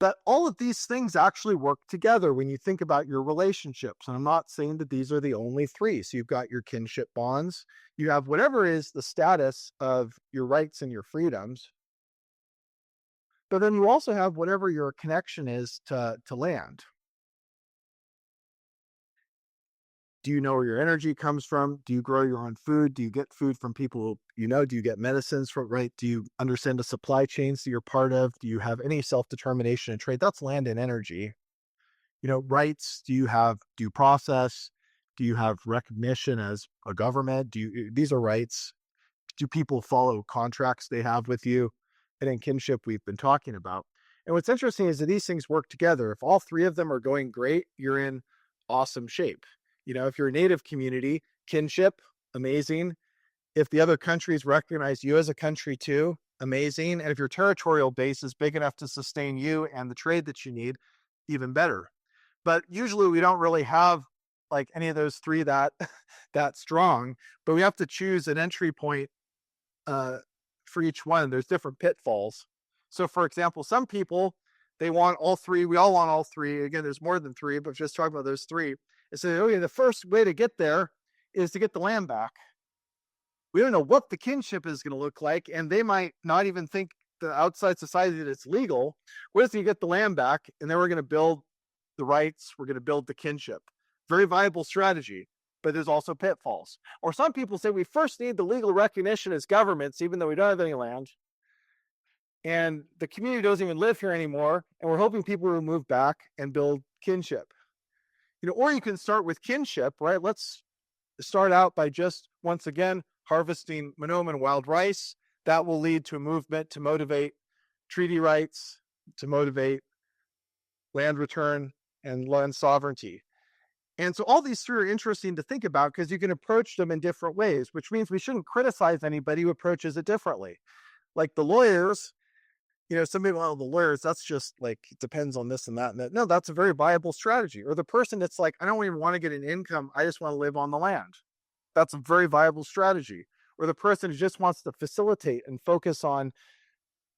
But all of these things actually work together when you think about your relationships. And I'm not saying that these are the only three. So you've got your kinship bonds, you have whatever is the status of your rights and your freedoms. But then you also have whatever your connection is to land. Do you know where your energy comes from? Do you grow your own food? Do you get food from people you know? Do you get medicines from, right? Do you understand the supply chains that you're part of? Do you have any self-determination and trade? That's land and energy. Rights, do you have due process? Do you have recognition as a government? These are rights. Do people follow contracts they have with you? And in kinship, we've been talking about. And what's interesting is that these things work together. If all three of them are going great, you're in awesome shape. If you're a native community, kinship, amazing. If the other countries recognize you as a country too, amazing. And if your territorial base is big enough to sustain you and the trade that you need, even better. But usually we don't really have like any of those three that strong, but we have to choose an entry point for each one. There's different pitfalls. So for example, some people, they want all three. We all want all three. Again, there's more than three, but just talking about those three. And so, okay, the first way to get there is to get the land back. We don't know what the kinship is going to look like, and they might not even think the outside society that it's legal. We're just going to get the land back, and then we're going to build the rights. We're going to build the kinship. Very viable strategy, but there's also pitfalls. Or some people say we first need the legal recognition as governments, even though we don't have any land. And the community doesn't even live here anymore, and we're hoping people will move back and build kinship. Or you can start with kinship, right? Let's start out by just, once again, harvesting monoman wild rice. That will lead to a movement to motivate treaty rights, to motivate land return and land sovereignty. And so all these three are interesting to think about because you can approach them in different ways, which means we shouldn't criticize anybody who approaches it differently. Like the lawyers, some people, the lawyers, that's just like, it depends on this and that and that. No, that's a very viable strategy. Or the person that's like, I don't even want to get an income. I just want to live on the land. That's a very viable strategy. Or the person who just wants to facilitate and focus on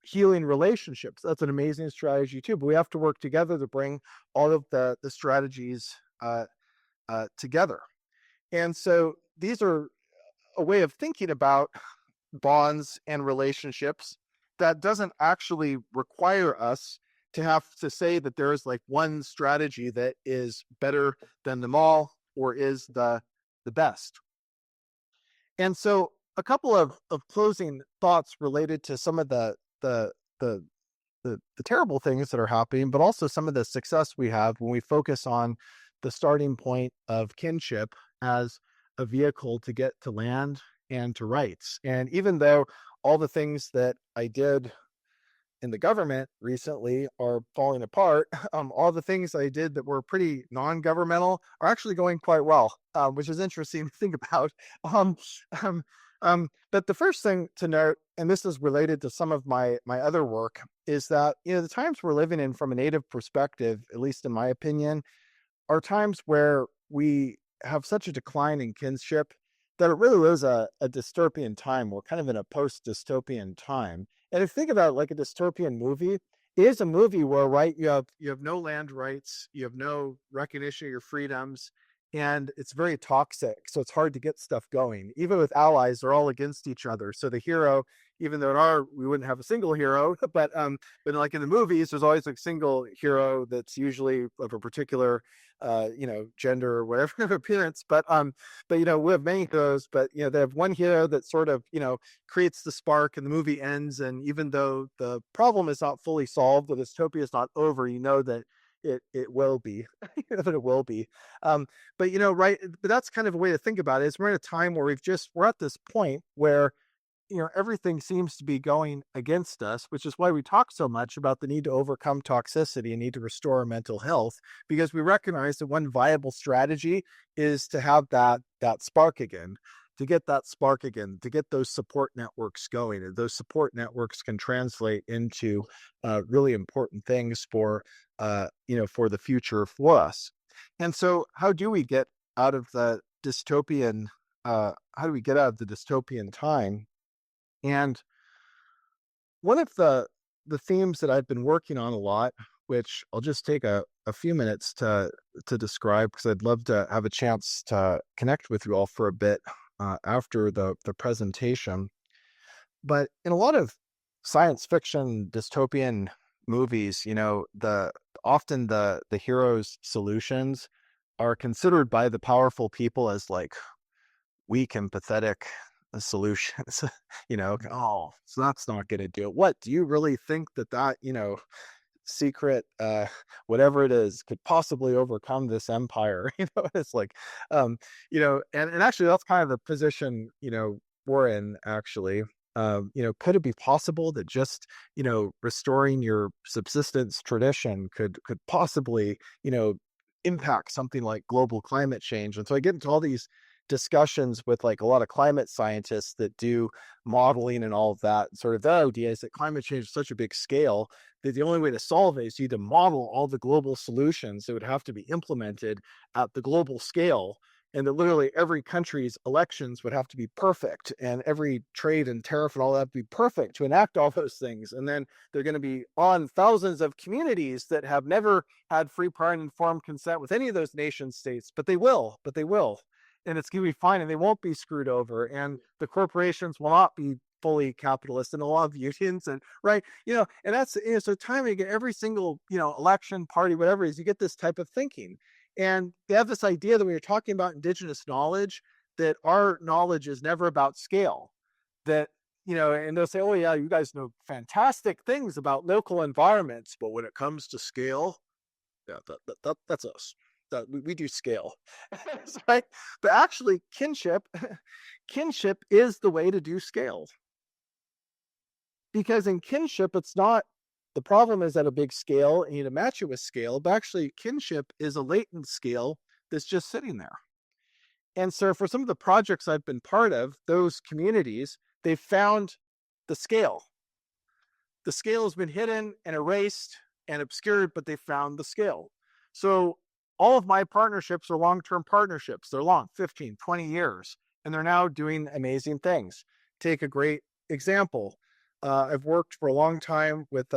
healing relationships. That's an amazing strategy too. But we have to work together to bring all of the strategies together. And so these are a way of thinking about bonds and relationships that doesn't actually require us to have to say that there is like one strategy that is better than them all or is the best. And so a couple of closing thoughts related to some of the terrible things that are happening, but also some of the success we have when we focus on the starting point of kinship as a vehicle to get to land and to rights. And even though all the things that I did in the government recently are falling apart, all the things I did that were pretty non-governmental are actually going quite well, which is interesting to think about. But the first thing to note, and this is related to some of my other work, is that the times we're living in from a Native perspective, at least in my opinion, are times where we have such a decline in kinship that it really is a dystopian time. We're kind of in a post-dystopian time. And if you think about it like a dystopian movie, it is a movie where, right, you have no land rights, you have no recognition of your freedoms, and it's very toxic. So it's hard to get stuff going. Even with allies, they're all against each other. So the hero, even though we wouldn't have a single hero, but like in the movies, there's always a single hero that's usually of a particular gender or whatever appearance. But we have many heroes, but they have one hero that sort of creates the spark, and the movie ends. And even though the problem is not fully solved, the dystopia is not over, that it will be. That it will be. But right, but that's kind of a way to think about it. Is we're in a time where we're at this point where everything seems to be going against us, which is why we talk so much about the need to overcome toxicity and need to restore our mental health, because we recognize that one viable strategy is to have that spark again, to get that spark again, to get those support networks going. And those support networks can translate into really important things for the future for us. And so how do we get out of the dystopian time? And one of the themes that I've been working on a lot, which I'll just take a few minutes to describe, because I'd love to have a chance to connect with you all for a bit after the presentation. But in a lot of science fiction dystopian movies, often the heroes' solutions are considered by the powerful people as like weak and pathetic solutions. Oh, so that's not going to do it. What do you really think that secret whatever it is could possibly overcome this empire? It's like and actually that's kind of the position we're in, actually. Could it be possible that just restoring your subsistence tradition could possibly impact something like global climate change? And so I get into all these discussions with like a lot of climate scientists that do modeling and all of that. Sort of the idea is that climate change is such a big scale that the only way to solve it is you to model all the global solutions that would have to be implemented at the global scale and that literally every country's elections would have to be perfect, and every trade and tariff and all that to be perfect to enact all those things. And then they're going to be on thousands of communities that have never had free, prior, and informed consent with any of those nation states, but they will. And it's going to be fine, and they won't be screwed over, and the corporations will not be fully capitalist, and a lot of unions, and right, and that's, so time and again, every single, election party, whatever it is, you get this type of thinking. And they have this idea that when you're talking about indigenous knowledge, that our knowledge is never about scale. That, and they'll say, oh yeah, you guys know fantastic things about local environments, but when it comes to scale, yeah, that's us. We do scale. Right? But actually, kinship is the way to do scale. Because in kinship, it's not, the problem is at a big scale and you need to match it with scale, but actually kinship is a latent scale that's just sitting there. And so for some of the projects I've been part of, those communities, they've found the scale. The scale has been hidden and erased and obscured, but they found the scale. So all of my partnerships are long-term partnerships. They're long, 15, 20 years, and they're now doing amazing things. Take a great example. I've worked for a long time with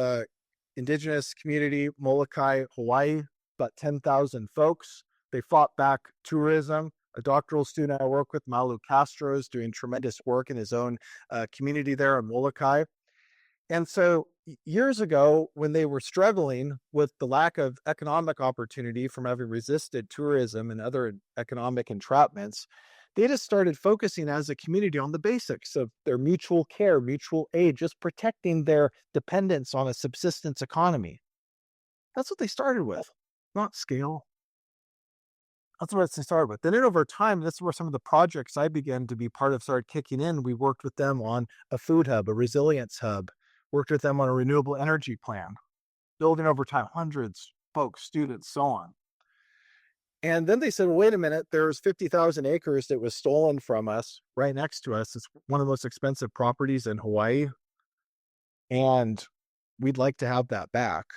Indigenous community, Molokai, Hawaii, about 10,000 folks. They fought back tourism. A doctoral student I work with, Malu Castro, is doing tremendous work in his own community there in Molokai. And so years ago, when they were struggling with the lack of economic opportunity from having resisted tourism and other economic entrapments, they just started focusing as a community on the basics of their mutual care, mutual aid, just protecting their dependence on a subsistence economy. That's what they started with, not scale. That's what they started with. Then over time, this is where some of the projects I began to be part of started kicking in. We worked with them on a food hub, a resilience hub, worked with them on a renewable energy plan, building over time, hundreds, folks, students, so on. And then they said, well, wait a minute, there's 50,000 acres that was stolen from us right next to us. It's one of the most expensive properties in Hawaii. And we'd like to have that back.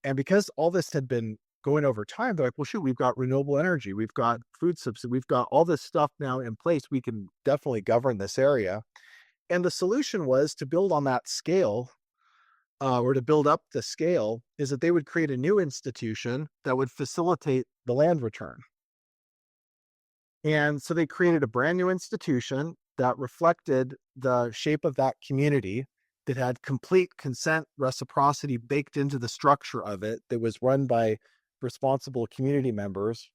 And because all this had been going over time, they're like, well, shoot, we've got renewable energy, we've got food subsidy, we've got all this stuff now in place. We can definitely govern this area. And the solution was to build on that scale, or to build up the scale, is that they would create a new institution that would facilitate the land return. And so they created a brand new institution that reflected the shape of that community, that had complete consent reciprocity baked into the structure of it, that was run by responsible community members.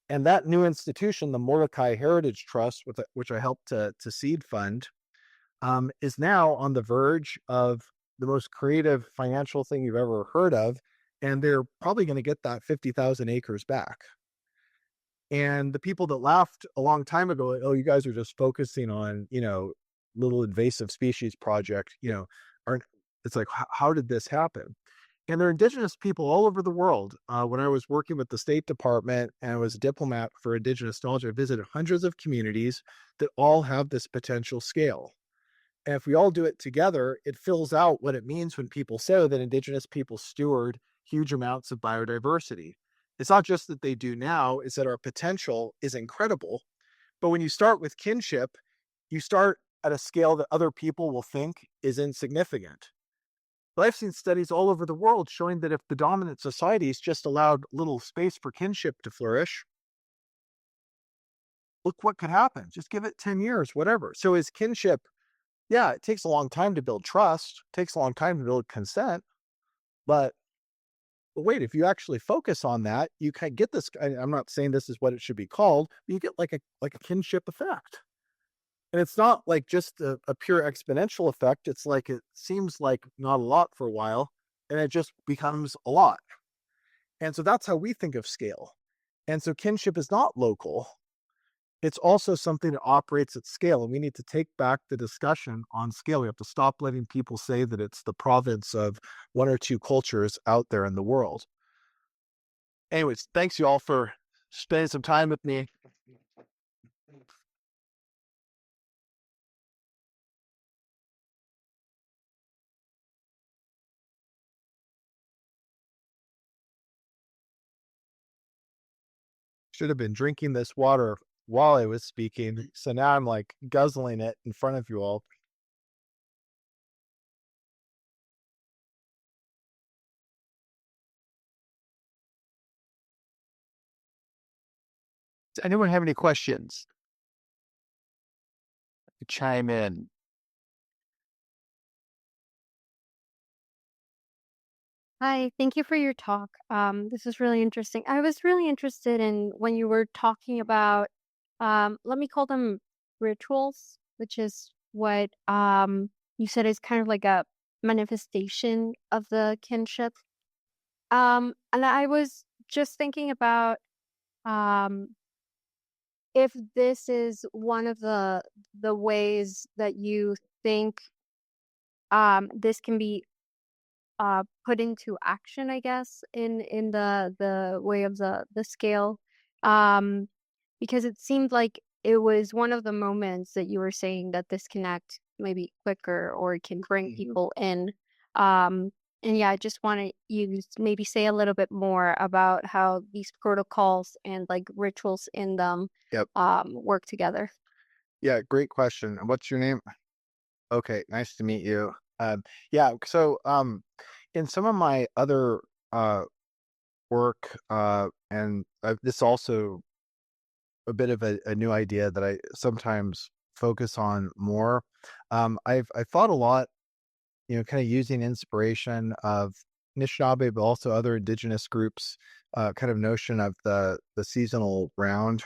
And that new institution, the Molokai Heritage Trust, which I helped to seed fund, is now on the verge of the most creative financial thing you've ever heard of. And they're probably going to get that 50,000 acres back. And the people that laughed a long time ago, like, oh, you guys are just focusing on, little invasive species project, aren't, it's like, how did this happen? And there are indigenous people all over the world. When I was working with the State Department and I was a diplomat for Indigenous knowledge, I visited hundreds of communities that all have this potential scale. And if we all do it together, it fills out what it means when people say that Indigenous people steward huge amounts of biodiversity. It's not just that they do now, it's that our potential is incredible. But when you start with kinship, you start at a scale that other people will think is insignificant. But I've seen studies all over the world showing that if the dominant societies just allowed little space for kinship to flourish, look what could happen. Just give it 10 years, whatever. So is kinship, yeah, it takes a long time to build trust, takes a long time to build consent, but wait, if you actually focus on that, you can get this. I'm not saying this is what it should be called, but you get like a kinship effect. And it's not like just a pure exponential effect. It's like, it seems like not a lot for a while, and it just becomes a lot. And so that's how we think of scale. And so kinship is not local. It's also something that operates at scale. And we need to take back the discussion on scale. We have to stop letting people say that it's the province of one or two cultures out there in the world. Anyways, thanks you all for spending some time with me. should have been drinking this water while I was speaking. So now I'm like guzzling it in front of you all. Does anyone have any questions? Chime in. Hi, thank you for your talk. This is really interesting. I was really interested in when you were talking about, let me call them rituals, which is what you said is kind of like a manifestation of the kinship. And I was just thinking about um, if this is one of the ways that you think this can be put into action, I guess, in the way of the scale. Um, because it seemed like it was one of the moments that you were saying that disconnect maybe quicker or it can bring people in. Um, and yeah, I just wanted you to maybe say a little bit more about how these protocols and like rituals in them Yep. work together. Yeah, great question. And what's your name? Okay, nice to meet you. Yeah, so in some of my other work, and this also a bit of a new idea that I sometimes focus on more. I've thought a lot, kind of using inspiration of Anishinaabe, but also other indigenous groups, kind of notion of the seasonal round.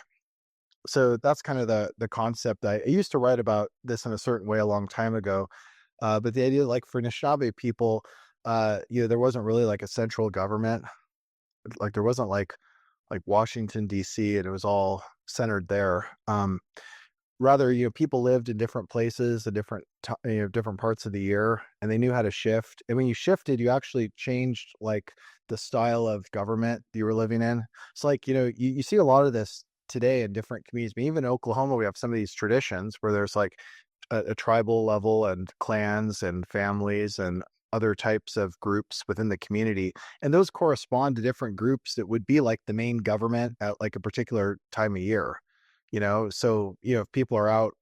So that's kind of the concept. I used to write about this in a certain way a long time ago, but the idea, like for Anishinaabe people, there wasn't really like a central government. Like there wasn't like Washington D.C. and it was all centered there. Rather, people lived in different places, at different parts of the year, and they knew how to shift. And when you shifted, you actually changed like the style of government you were living in. It's like, you see a lot of this today in different communities. I mean, even in Oklahoma, we have some of these traditions where there's like a tribal level and clans and families and other types of groups within the community. And those correspond to different groups that would be like the main government at like a particular time of year. So if people are out,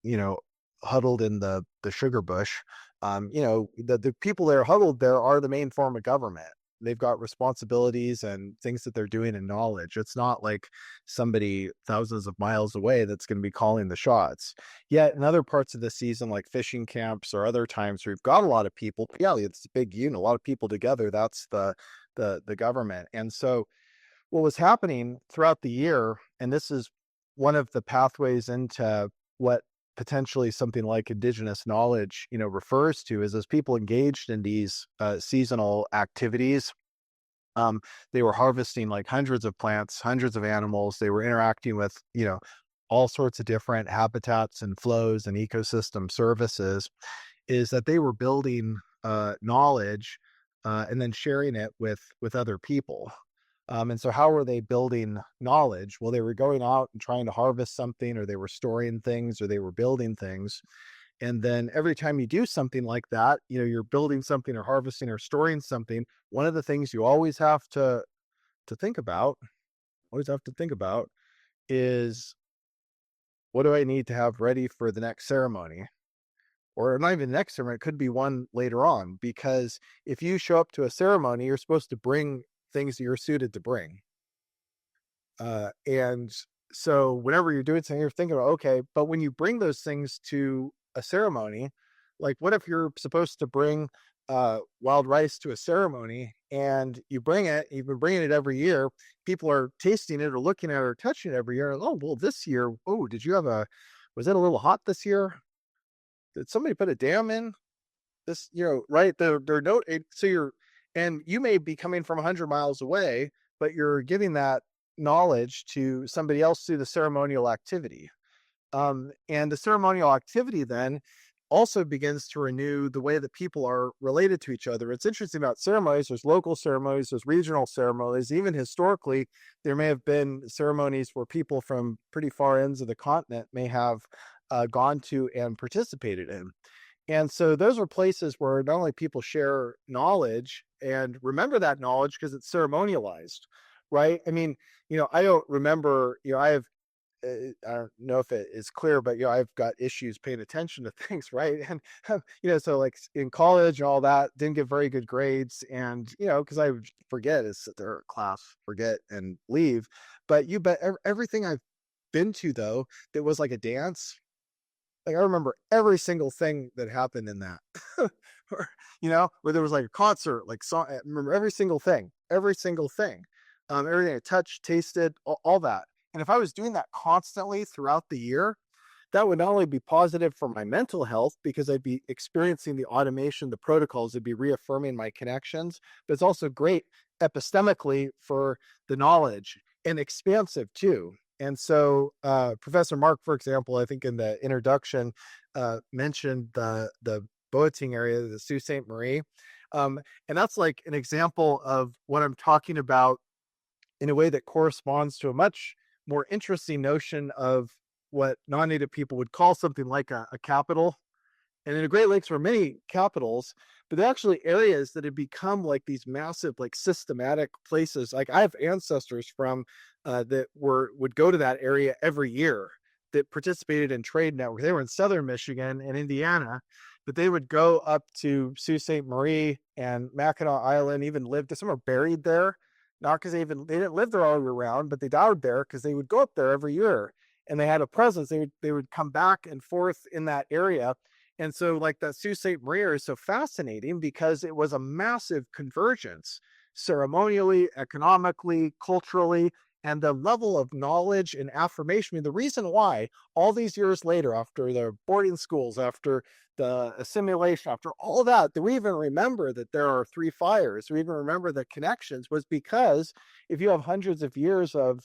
you know huddled in the sugar bush, the people that are huddled there are the main form of government. They've got responsibilities and things that they're doing and knowledge. It's not like somebody thousands of miles away that's going to be calling the shots. Yet in other parts of the season, like fishing camps or other times where we've got a lot of people, yeah, it's a big unit, a lot of people together, that's the government. And so what was happening throughout the year, and this is one of the pathways into what potentially something like indigenous knowledge, refers to, is as people engaged in these seasonal activities. They were harvesting like hundreds of plants, hundreds of animals. They were interacting with, all sorts of different habitats and flows and ecosystem services. Is that they were building knowledge and then sharing it with other people. And so how were they building knowledge? Well, they were going out and trying to harvest something, or they were storing things, or they were building things. And then every time you do something like that, you're building something or harvesting or storing something. One of the things you think about, always have to think about, is what do I need to have ready for the next ceremony? Or not even the next ceremony, it could be one later on. Because if you show up to a ceremony, you're supposed to bring things that you're suited to bring. And so whenever you're doing something, you're thinking about, okay, but when you bring those things to a ceremony, like what if you're supposed to bring wild rice to a ceremony and you've been bringing it every year, people are tasting it or looking at it or touching it every year. Oh, well, this year, oh, was it a little hot this year? Did somebody put a dam in? This, right? They're note. So and you may be coming from 100 miles away, but you're giving that knowledge to somebody else through the ceremonial activity. And the ceremonial activity then also begins to renew the way that people are related to each other. It's interesting about ceremonies. There's local ceremonies, there's regional ceremonies. Even historically, there may have been ceremonies where people from pretty far ends of the continent may have gone to and participated in. And so those are places where not only people share knowledge and remember that knowledge because it's ceremonialized, right? I mean, I don't remember, I don't know if it is clear, but I've got issues paying attention to things, right? And so like in college and all that, didn't get very good grades, and because I would forget, is sit there at class, forget and leave. But you bet everything I've been to though, that was like a dance. Like I remember every single thing that happened in that, or where there was like a concert, like song. I remember every single thing, everything I touched, tasted, all that. And if I was doing that constantly throughout the year, that would not only be positive for my mental health because I'd be experiencing the automation, the protocols, it'd be reaffirming my connections, but it's also great epistemically for the knowledge and expansive too. And so Professor Mark, for example, I think in the introduction, mentioned the Boating area, the Sault Ste. Marie. And that's like an example of what I'm talking about in a way that corresponds to a much more interesting notion of what non-native people would call something like a capital. And in the Great Lakes were many capitals, but they're actually areas that have become like these massive, like systematic places. Like I have ancestors from that would go to that area every year that participated in trade network. They were in southern Michigan and Indiana, but they would go up to Sault Ste. Marie and Mackinac Island, even lived, some are buried there. Not because they didn't live there all year round, but they died there because they would go up there every year and they had a presence. They would come back and forth in that area. And so like that Sault Ste. Marie is so fascinating because it was a massive convergence ceremonially, economically, culturally, and the level of knowledge and affirmation. I mean, the reason why all these years later, after the boarding schools, after the assimilation, after all that we even remember that there are three fires, we even remember the connections, was because if you have hundreds of years of,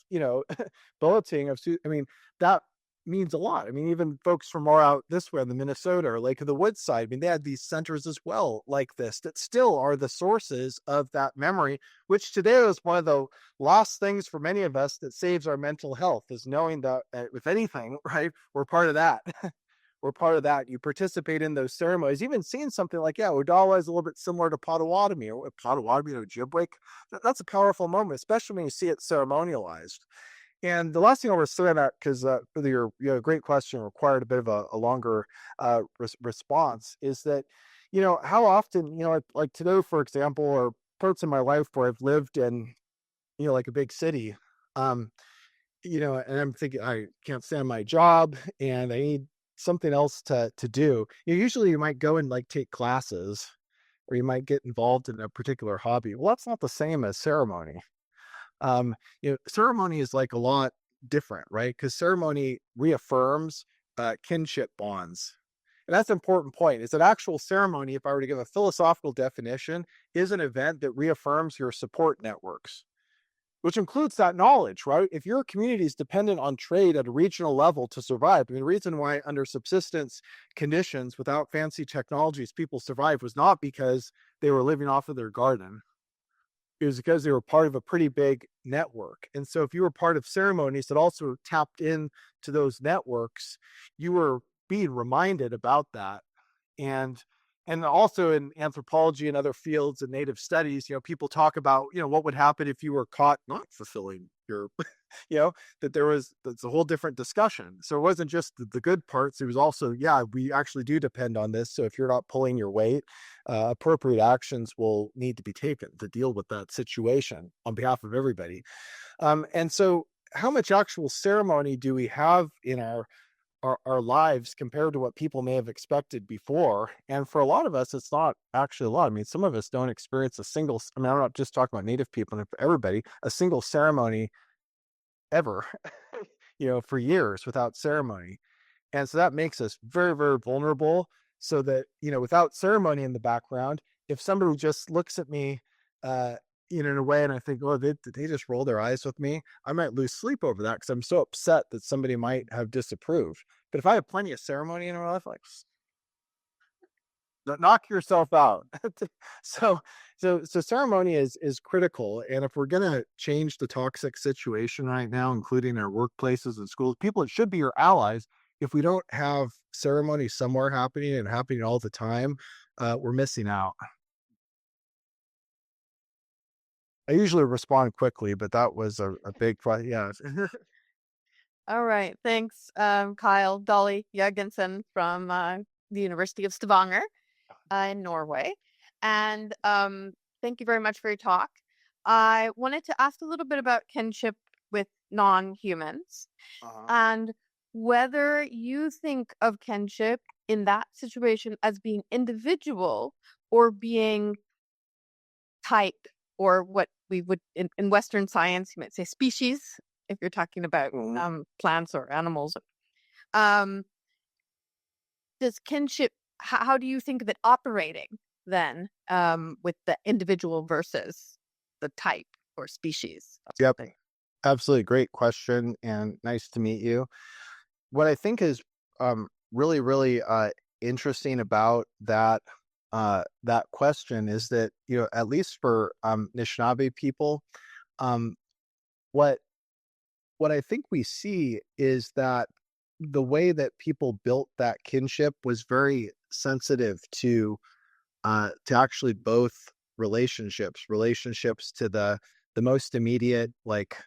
bulleting of, I mean, that means a lot. I mean, even folks from more out this way on the Minnesota or Lake of the Woods side, I mean, they had these centers as well like this that still are the sources of that memory, which today is one of the last things for many of us that saves our mental health, is knowing that if anything, right, we're part of that. We're part of that. You participate in those ceremonies, even seeing something like, Odawa is a little bit similar to Potawatomi or Ojibwe. That's a powerful moment, especially when you see it ceremonialized. And the last thing I'll say on that, because your great question required a bit of a longer response, is that, how often, like today, for example, or parts of my life where I've lived in, like a big city, and I'm thinking I can't stand my job and I need something else to do. Usually you might go and like take classes or you might get involved in a particular hobby. Well, that's not the same as ceremony. Ceremony is like a lot different, right? Because ceremony reaffirms kinship bonds. And that's an important point. It's an actual ceremony, if I were to give a philosophical definition, is an event that reaffirms your support networks, which includes that knowledge, right? If your community is dependent on trade at a regional level to survive, I mean, the reason why under subsistence conditions without fancy technologies people survived was not because they were living off of their garden. It was because they were part of a pretty big network. And so if you were part of ceremonies that also tapped in to those networks, you were being reminded about that. And also in anthropology and other fields and native studies, people talk about, what would happen if you were caught not fulfilling your, that's a whole different discussion. So it wasn't just the good parts. It was also, we actually do depend on this. So if you're not pulling your weight, appropriate actions will need to be taken to deal with that situation on behalf of everybody. And so how much actual ceremony do we have in our lives compared to what people may have expected before? And for a lot of us, it's not actually a lot. I mean, some of us don't experience I'm not just talking about Native people, and everybody, a single ceremony ever, for years without ceremony. And so that makes us very, very vulnerable, so that, without ceremony in the background, if somebody just looks at me, in a way, and I think, oh, did they just roll their eyes with me? I might lose sleep over that because I'm so upset that somebody might have disapproved. But if I have plenty of ceremony in my life, like, knock yourself out. so ceremony is critical. And if we're gonna change the toxic situation right now, including our workplaces and schools, people that should be your allies, if we don't have ceremony somewhere happening and happening all the time, we're missing out. I usually respond quickly, but that was a big question. Yeah. All right. Thanks, Kyle. Dolly Jørgensen from the University of Stavanger in Norway. And thank you very much for your talk. I wanted to ask a little bit about kinship with non-humans and whether you think of kinship in that situation as being individual or being type, or what we would in Western science, you might say species, if you're talking about plants or animals. Does kinship, how do you think of it operating then with the individual versus the type or species of Yep. something? Absolutely. Great question. And nice to meet you. What I think is really, really interesting about that that question is that, at least for Anishinaabe people, um, what I think we see is that the way that people built that kinship was very sensitive to actually both relationships to the most immediate, like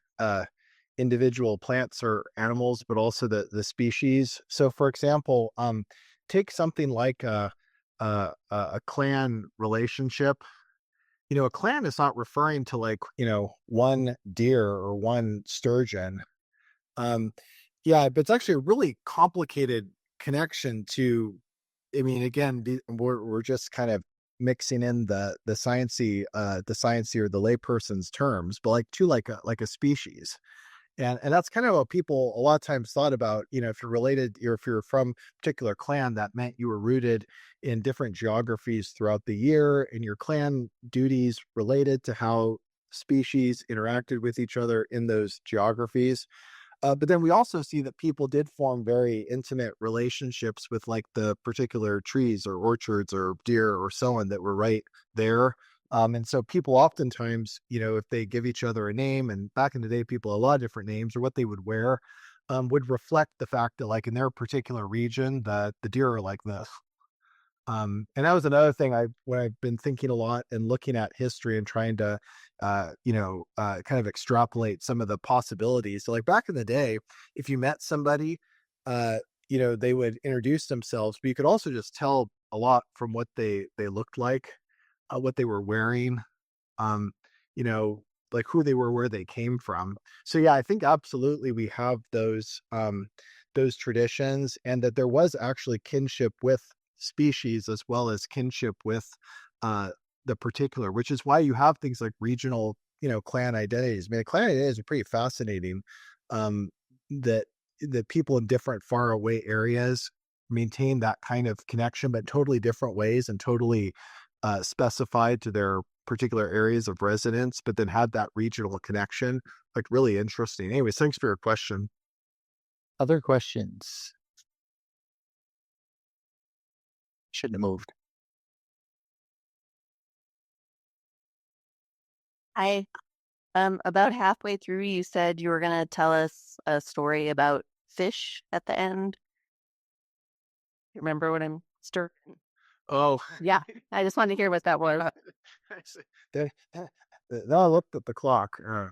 individual plants or animals, but also the species. So, for example, take something like a clan relationship. A clan is not referring to, like, one deer or one sturgeon. Yeah, but it's actually a really complicated connection to. I mean, again, we're just kind of mixing in the sciencey or the layperson's terms, but like a species. And that's kind of what people a lot of times thought about, if you're related, or if you're from a particular clan, that meant you were rooted in different geographies throughout the year, and your clan duties related to how species interacted with each other in those geographies. But then we also see that people did form very intimate relationships with, like, the particular trees or orchards or deer or so on that were right there. And so people oftentimes, if they give each other a name, and back in the day, people had a lot of different names, or what they would wear, would reflect the fact that, like, in their particular region, the deer are like this. And that was another thing when I've been thinking a lot and looking at history and trying to, kind of extrapolate some of the possibilities. So, like, back in the day, if you met somebody, they would introduce themselves, but you could also just tell a lot from what they looked like, what they were wearing, um, you know, like who they were, where they came from. So yeah, I think absolutely we have those traditions, and that there was actually kinship with species as well as kinship with uh, the particular, which is why you have things like regional, clan identities. I mean, clan identities are pretty fascinating. Um, that people in different far away areas maintain that kind of connection, but totally different ways and totally specified to their particular areas of residence, but then had that regional connection. Like, really interesting. Anyways, thanks for your question. Other questions? Shouldn't have moved. Hi. About halfway through, you said you were going to tell us a story about fish at the end. You remember what I'm stirring? Oh, Yeah, I just wanted to hear what that was. then I looked at the clock, and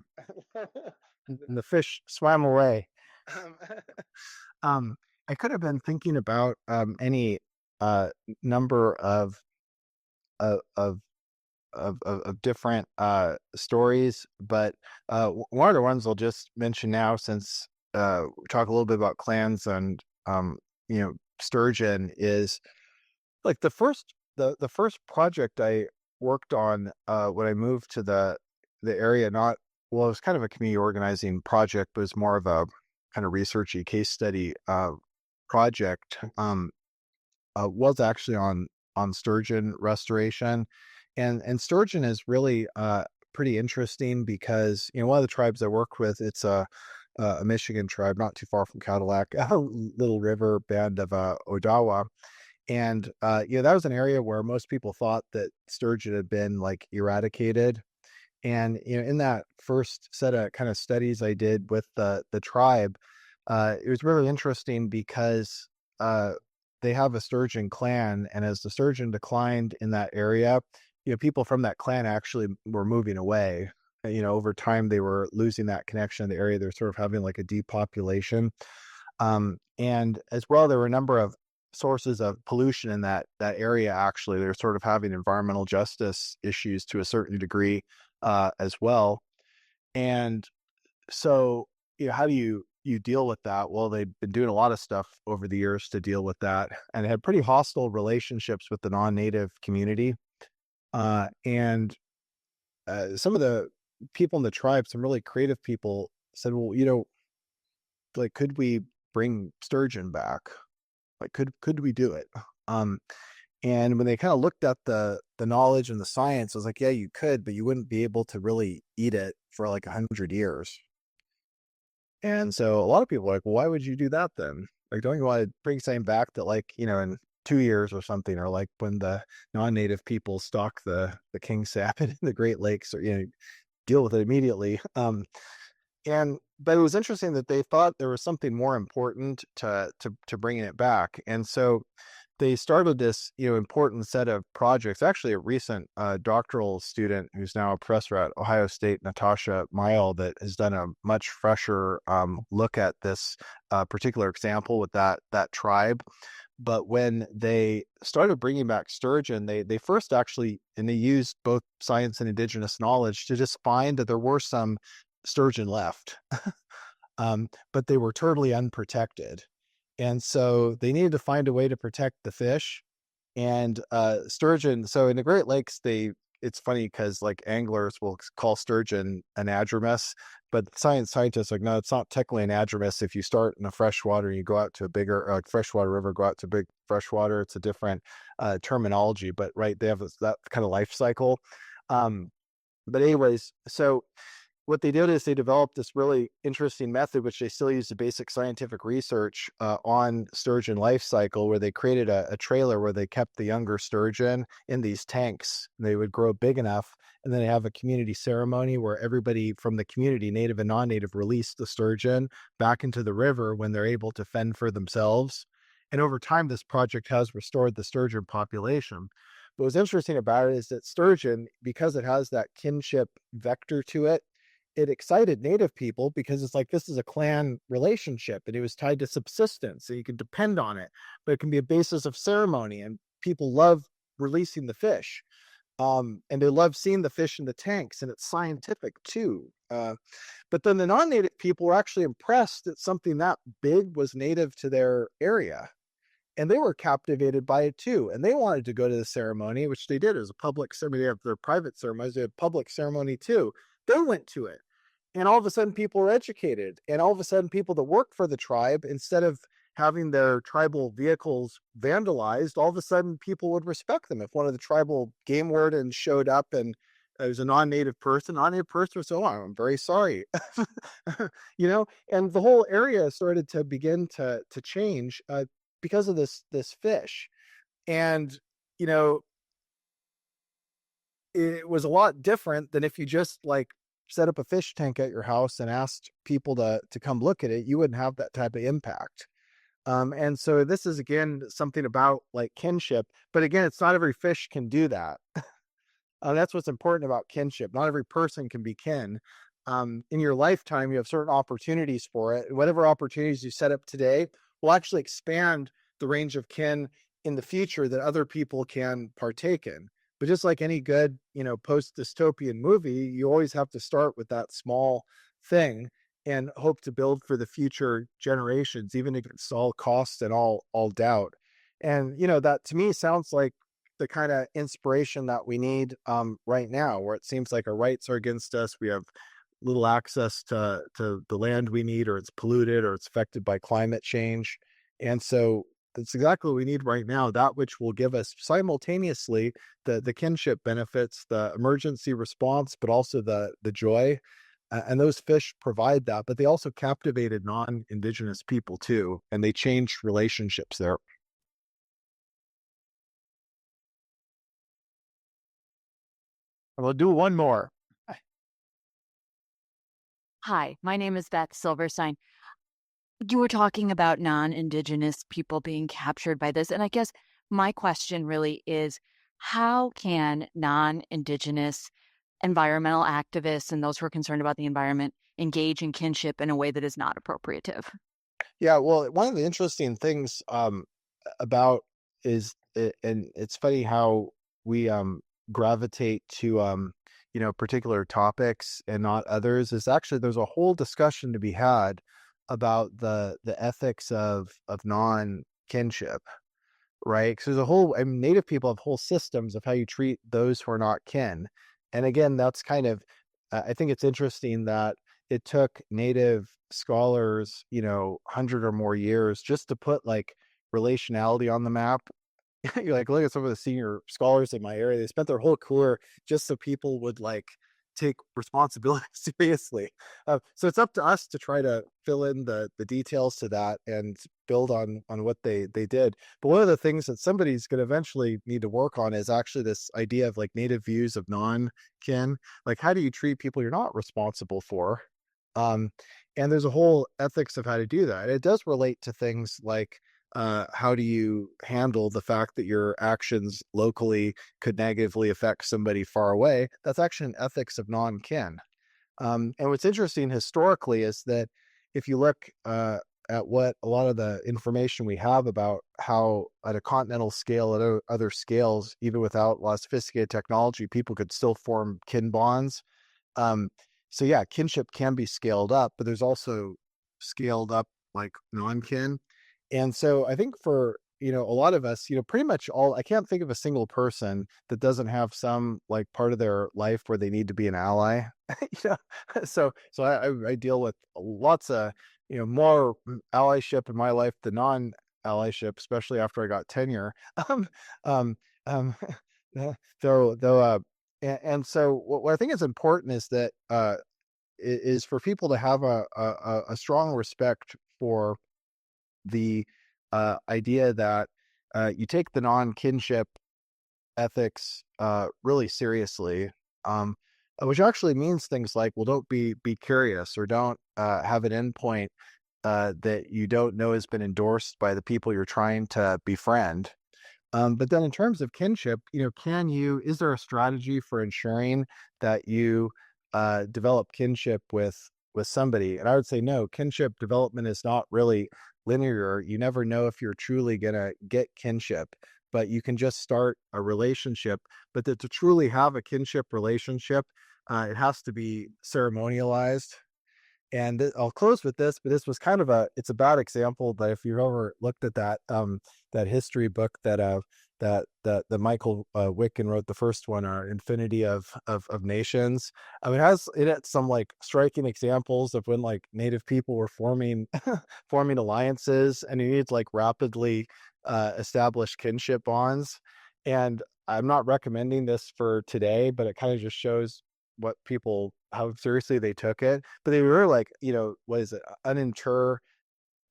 the fish swam away. I could have been thinking about any number of of of different stories, but one of the ones I'll just mention now, since we talk a little bit about clans and sturgeon, is like the first project I worked on when I moved to the area. Not Well, it was kind of a community organizing project, but it was more of a kind of researchy case study project. Was actually on sturgeon restoration, and sturgeon is really pretty interesting because one of the tribes I work with, it's a Michigan tribe not too far from Cadillac, a little river band of Odawa. And that was an area where most people thought that sturgeon had been, like, eradicated. And in that first set of kind of studies I did with the tribe, it was really interesting because they have a sturgeon clan, and as the sturgeon declined in that area, people from that clan actually were moving away. over time they were losing that connection in the area. They're sort of having like a depopulation. And as well, there were a number of sources of pollution in that area. Actually, they're sort of having environmental justice issues to a certain degree as well. And so, how do you deal with that? Well, they've been doing a lot of stuff over the years to deal with that, and had pretty hostile relationships with the non-native community. And some of the people in the tribe, some really creative people, said, well, like, could we bring sturgeon back? Like, could we do it? And when they kind of looked at the knowledge and the science, I was like, yeah, you could, but you wouldn't be able to really eat it for like 100 years. And so a lot of people are like, well, why would you do that then? Like, don't you want to bring something back that, like, in 2 years or something, or like when the non-native people stalk the king salmon in the Great Lakes, or deal with it immediately. But it was interesting that they thought there was something more important to bringing it back, and so they started this important set of projects. Actually, a recent doctoral student who's now a professor at Ohio State, Natasha Mile, that has done a much fresher look at this particular example with that tribe. But when they started bringing back sturgeon, they first actually, and they used both science and indigenous knowledge to just find that there were some sturgeon left, but they were totally unprotected. And so they needed to find a way to protect the fish. And sturgeon, so in the Great Lakes, it's funny because like anglers will call sturgeon anadromous, but scientists are like, no, it's not technically anadromous. If you start in a freshwater and you go out to a bigger freshwater river, go out to big freshwater, it's a different terminology, but right, they have that kind of life cycle. But anyways, so what they did is they developed this really interesting method, which they still use the basic scientific research on sturgeon life cycle, where they created a trailer where they kept the younger sturgeon in these tanks. They would grow big enough, and then they have a community ceremony where everybody from the community, native and non-native, release the sturgeon back into the river when they're able to fend for themselves. And over time, this project has restored the sturgeon population. But what's interesting about it is that sturgeon, because it has that kinship vector to it, it excited native people because it's like, this is a clan relationship, and it was tied to subsistence, so you can depend on it, but it can be a basis of ceremony, and people love releasing the fish. And they love seeing the fish in the tanks, and it's scientific too. But then the non-native people were actually impressed that something that big was native to their area. And they were captivated by it too. And they wanted to go to the ceremony, which they did as a public ceremony. They have their private ceremonies, they have public ceremony too. They went to it. And all of a sudden people were educated. And all of a sudden people that work for the tribe, instead of having their tribal vehicles vandalized, all of a sudden people would respect them. If one of the tribal game wardens showed up and it was a non-native person would say, oh, I'm very sorry. And the whole area started to begin to change because of this fish. And, it was a lot different than if you just like set up a fish tank at your house and asked people to come look at it. You wouldn't have that type of impact. And so this is, again, something about like kinship, but again, it's not every fish can do that. That's what's important about kinship. Not every person can be kin. In your lifetime, you have certain opportunities for it. Whatever opportunities you set up today will actually expand the range of kin in the future that other people can partake in. But just like any good, post-dystopian movie, you always have to start with that small thing and hope to build for the future generations, even if it's all cost and all doubt. And, that to me sounds like the kind of inspiration that we need right now, where it seems like our rights are against us. We have little access to the land we need, or it's polluted, or it's affected by climate change. And so that's exactly what we need right now, that which will give us simultaneously the kinship benefits, the emergency response, but also the joy. And those fish provide that, but they also captivated non-Indigenous people too, and they changed relationships there. And we'll do one more. Hi, my name is Beth Silverstein. You were talking about non-Indigenous people being captured by this, and I guess my question really is, how can non-Indigenous environmental activists and those who are concerned about the environment engage in kinship in a way that is not appropriative? Yeah, well, one of the interesting things about and it's funny how we gravitate to particular topics and not others, is actually there's a whole discussion to be had about the ethics of non-kinship, right? Because there's a whole, I mean, Native people have whole systems of how you treat those who are not kin. And again, that's kind of, I think it's interesting that it took Native scholars, 100 or more years just to put like relationality on the map. You like look at some of the senior scholars in my area, they spent their whole career just so people would like take responsibility seriously. So it's up to us to try to fill in the details to that and build on what they did. But one of the things that somebody's going to eventually need to work on is actually this idea of like Native views of non-kin. Like, how do you treat people you're not responsible for? And there's a whole ethics of how to do that. It does relate to things like how do you handle the fact that your actions locally could negatively affect somebody far away? That's actually an ethics of non-kin. And what's interesting historically is that if you look at what a lot of the information we have about how at a continental scale, at other scales, even without a lot of sophisticated technology, people could still form kin bonds. So yeah, kinship can be scaled up, but there's also scaled up like non-kin. And so I think for, a lot of us, pretty much I can't think of a single person that doesn't have some like part of their life where they need to be an ally. So I deal with lots of, more allyship in my life than non-allyship, especially after I got tenure. Um, um, and so what I think is important is that, is for people to have a strong respect for the idea that you take the non-kinship ethics really seriously, which actually means things like, well, don't be curious, or don't have an endpoint that you don't know has been endorsed by the people you're trying to befriend. But then in terms of kinship, is there a strategy for ensuring that you develop kinship with somebody? And I would say no, kinship development is not really linear. You never know if you're truly gonna get kinship, but you can just start a relationship. But to truly have a kinship relationship, it has to be ceremonialized. And I'll close with this, but this was kind of it's a bad example, but if you've ever looked at that history book that Michael Wicken wrote, the first one, our Infinity of Nations. It had some like striking examples of when like Native people were forming alliances, and you need to like rapidly establish kinship bonds. And I'm not recommending this for today, but it kind of just shows how seriously they took it. But they were like, what is it, uninter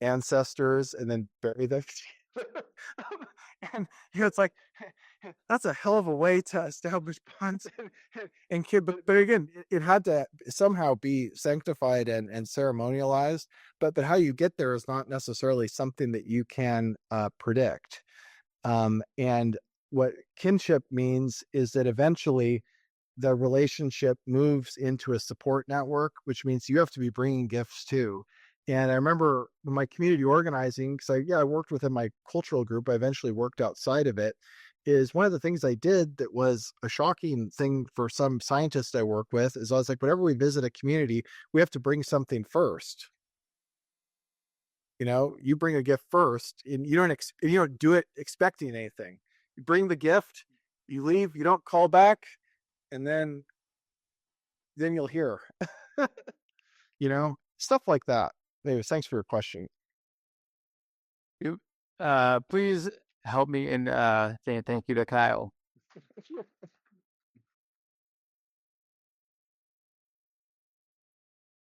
ancestors and then bury them. And it's like, that's a hell of a way to establish bonds and kid. But again, it had to somehow be sanctified and ceremonialized. But how you get there is not necessarily something that you can predict. And what kinship means is that eventually the relationship moves into a support network, which means you have to be bringing gifts too. And I remember when my community organizing, because I worked within my cultural group, I eventually worked outside of it, is one of the things I did that was a shocking thing for some scientists I work with, is I was like, whenever we visit a community, we have to bring something first. You bring a gift first, and you don't do it expecting anything. You bring the gift, you leave, you don't call back, and then you'll hear, stuff like that. Anyways, thanks for your question. Please help me in saying thank you to Kyle.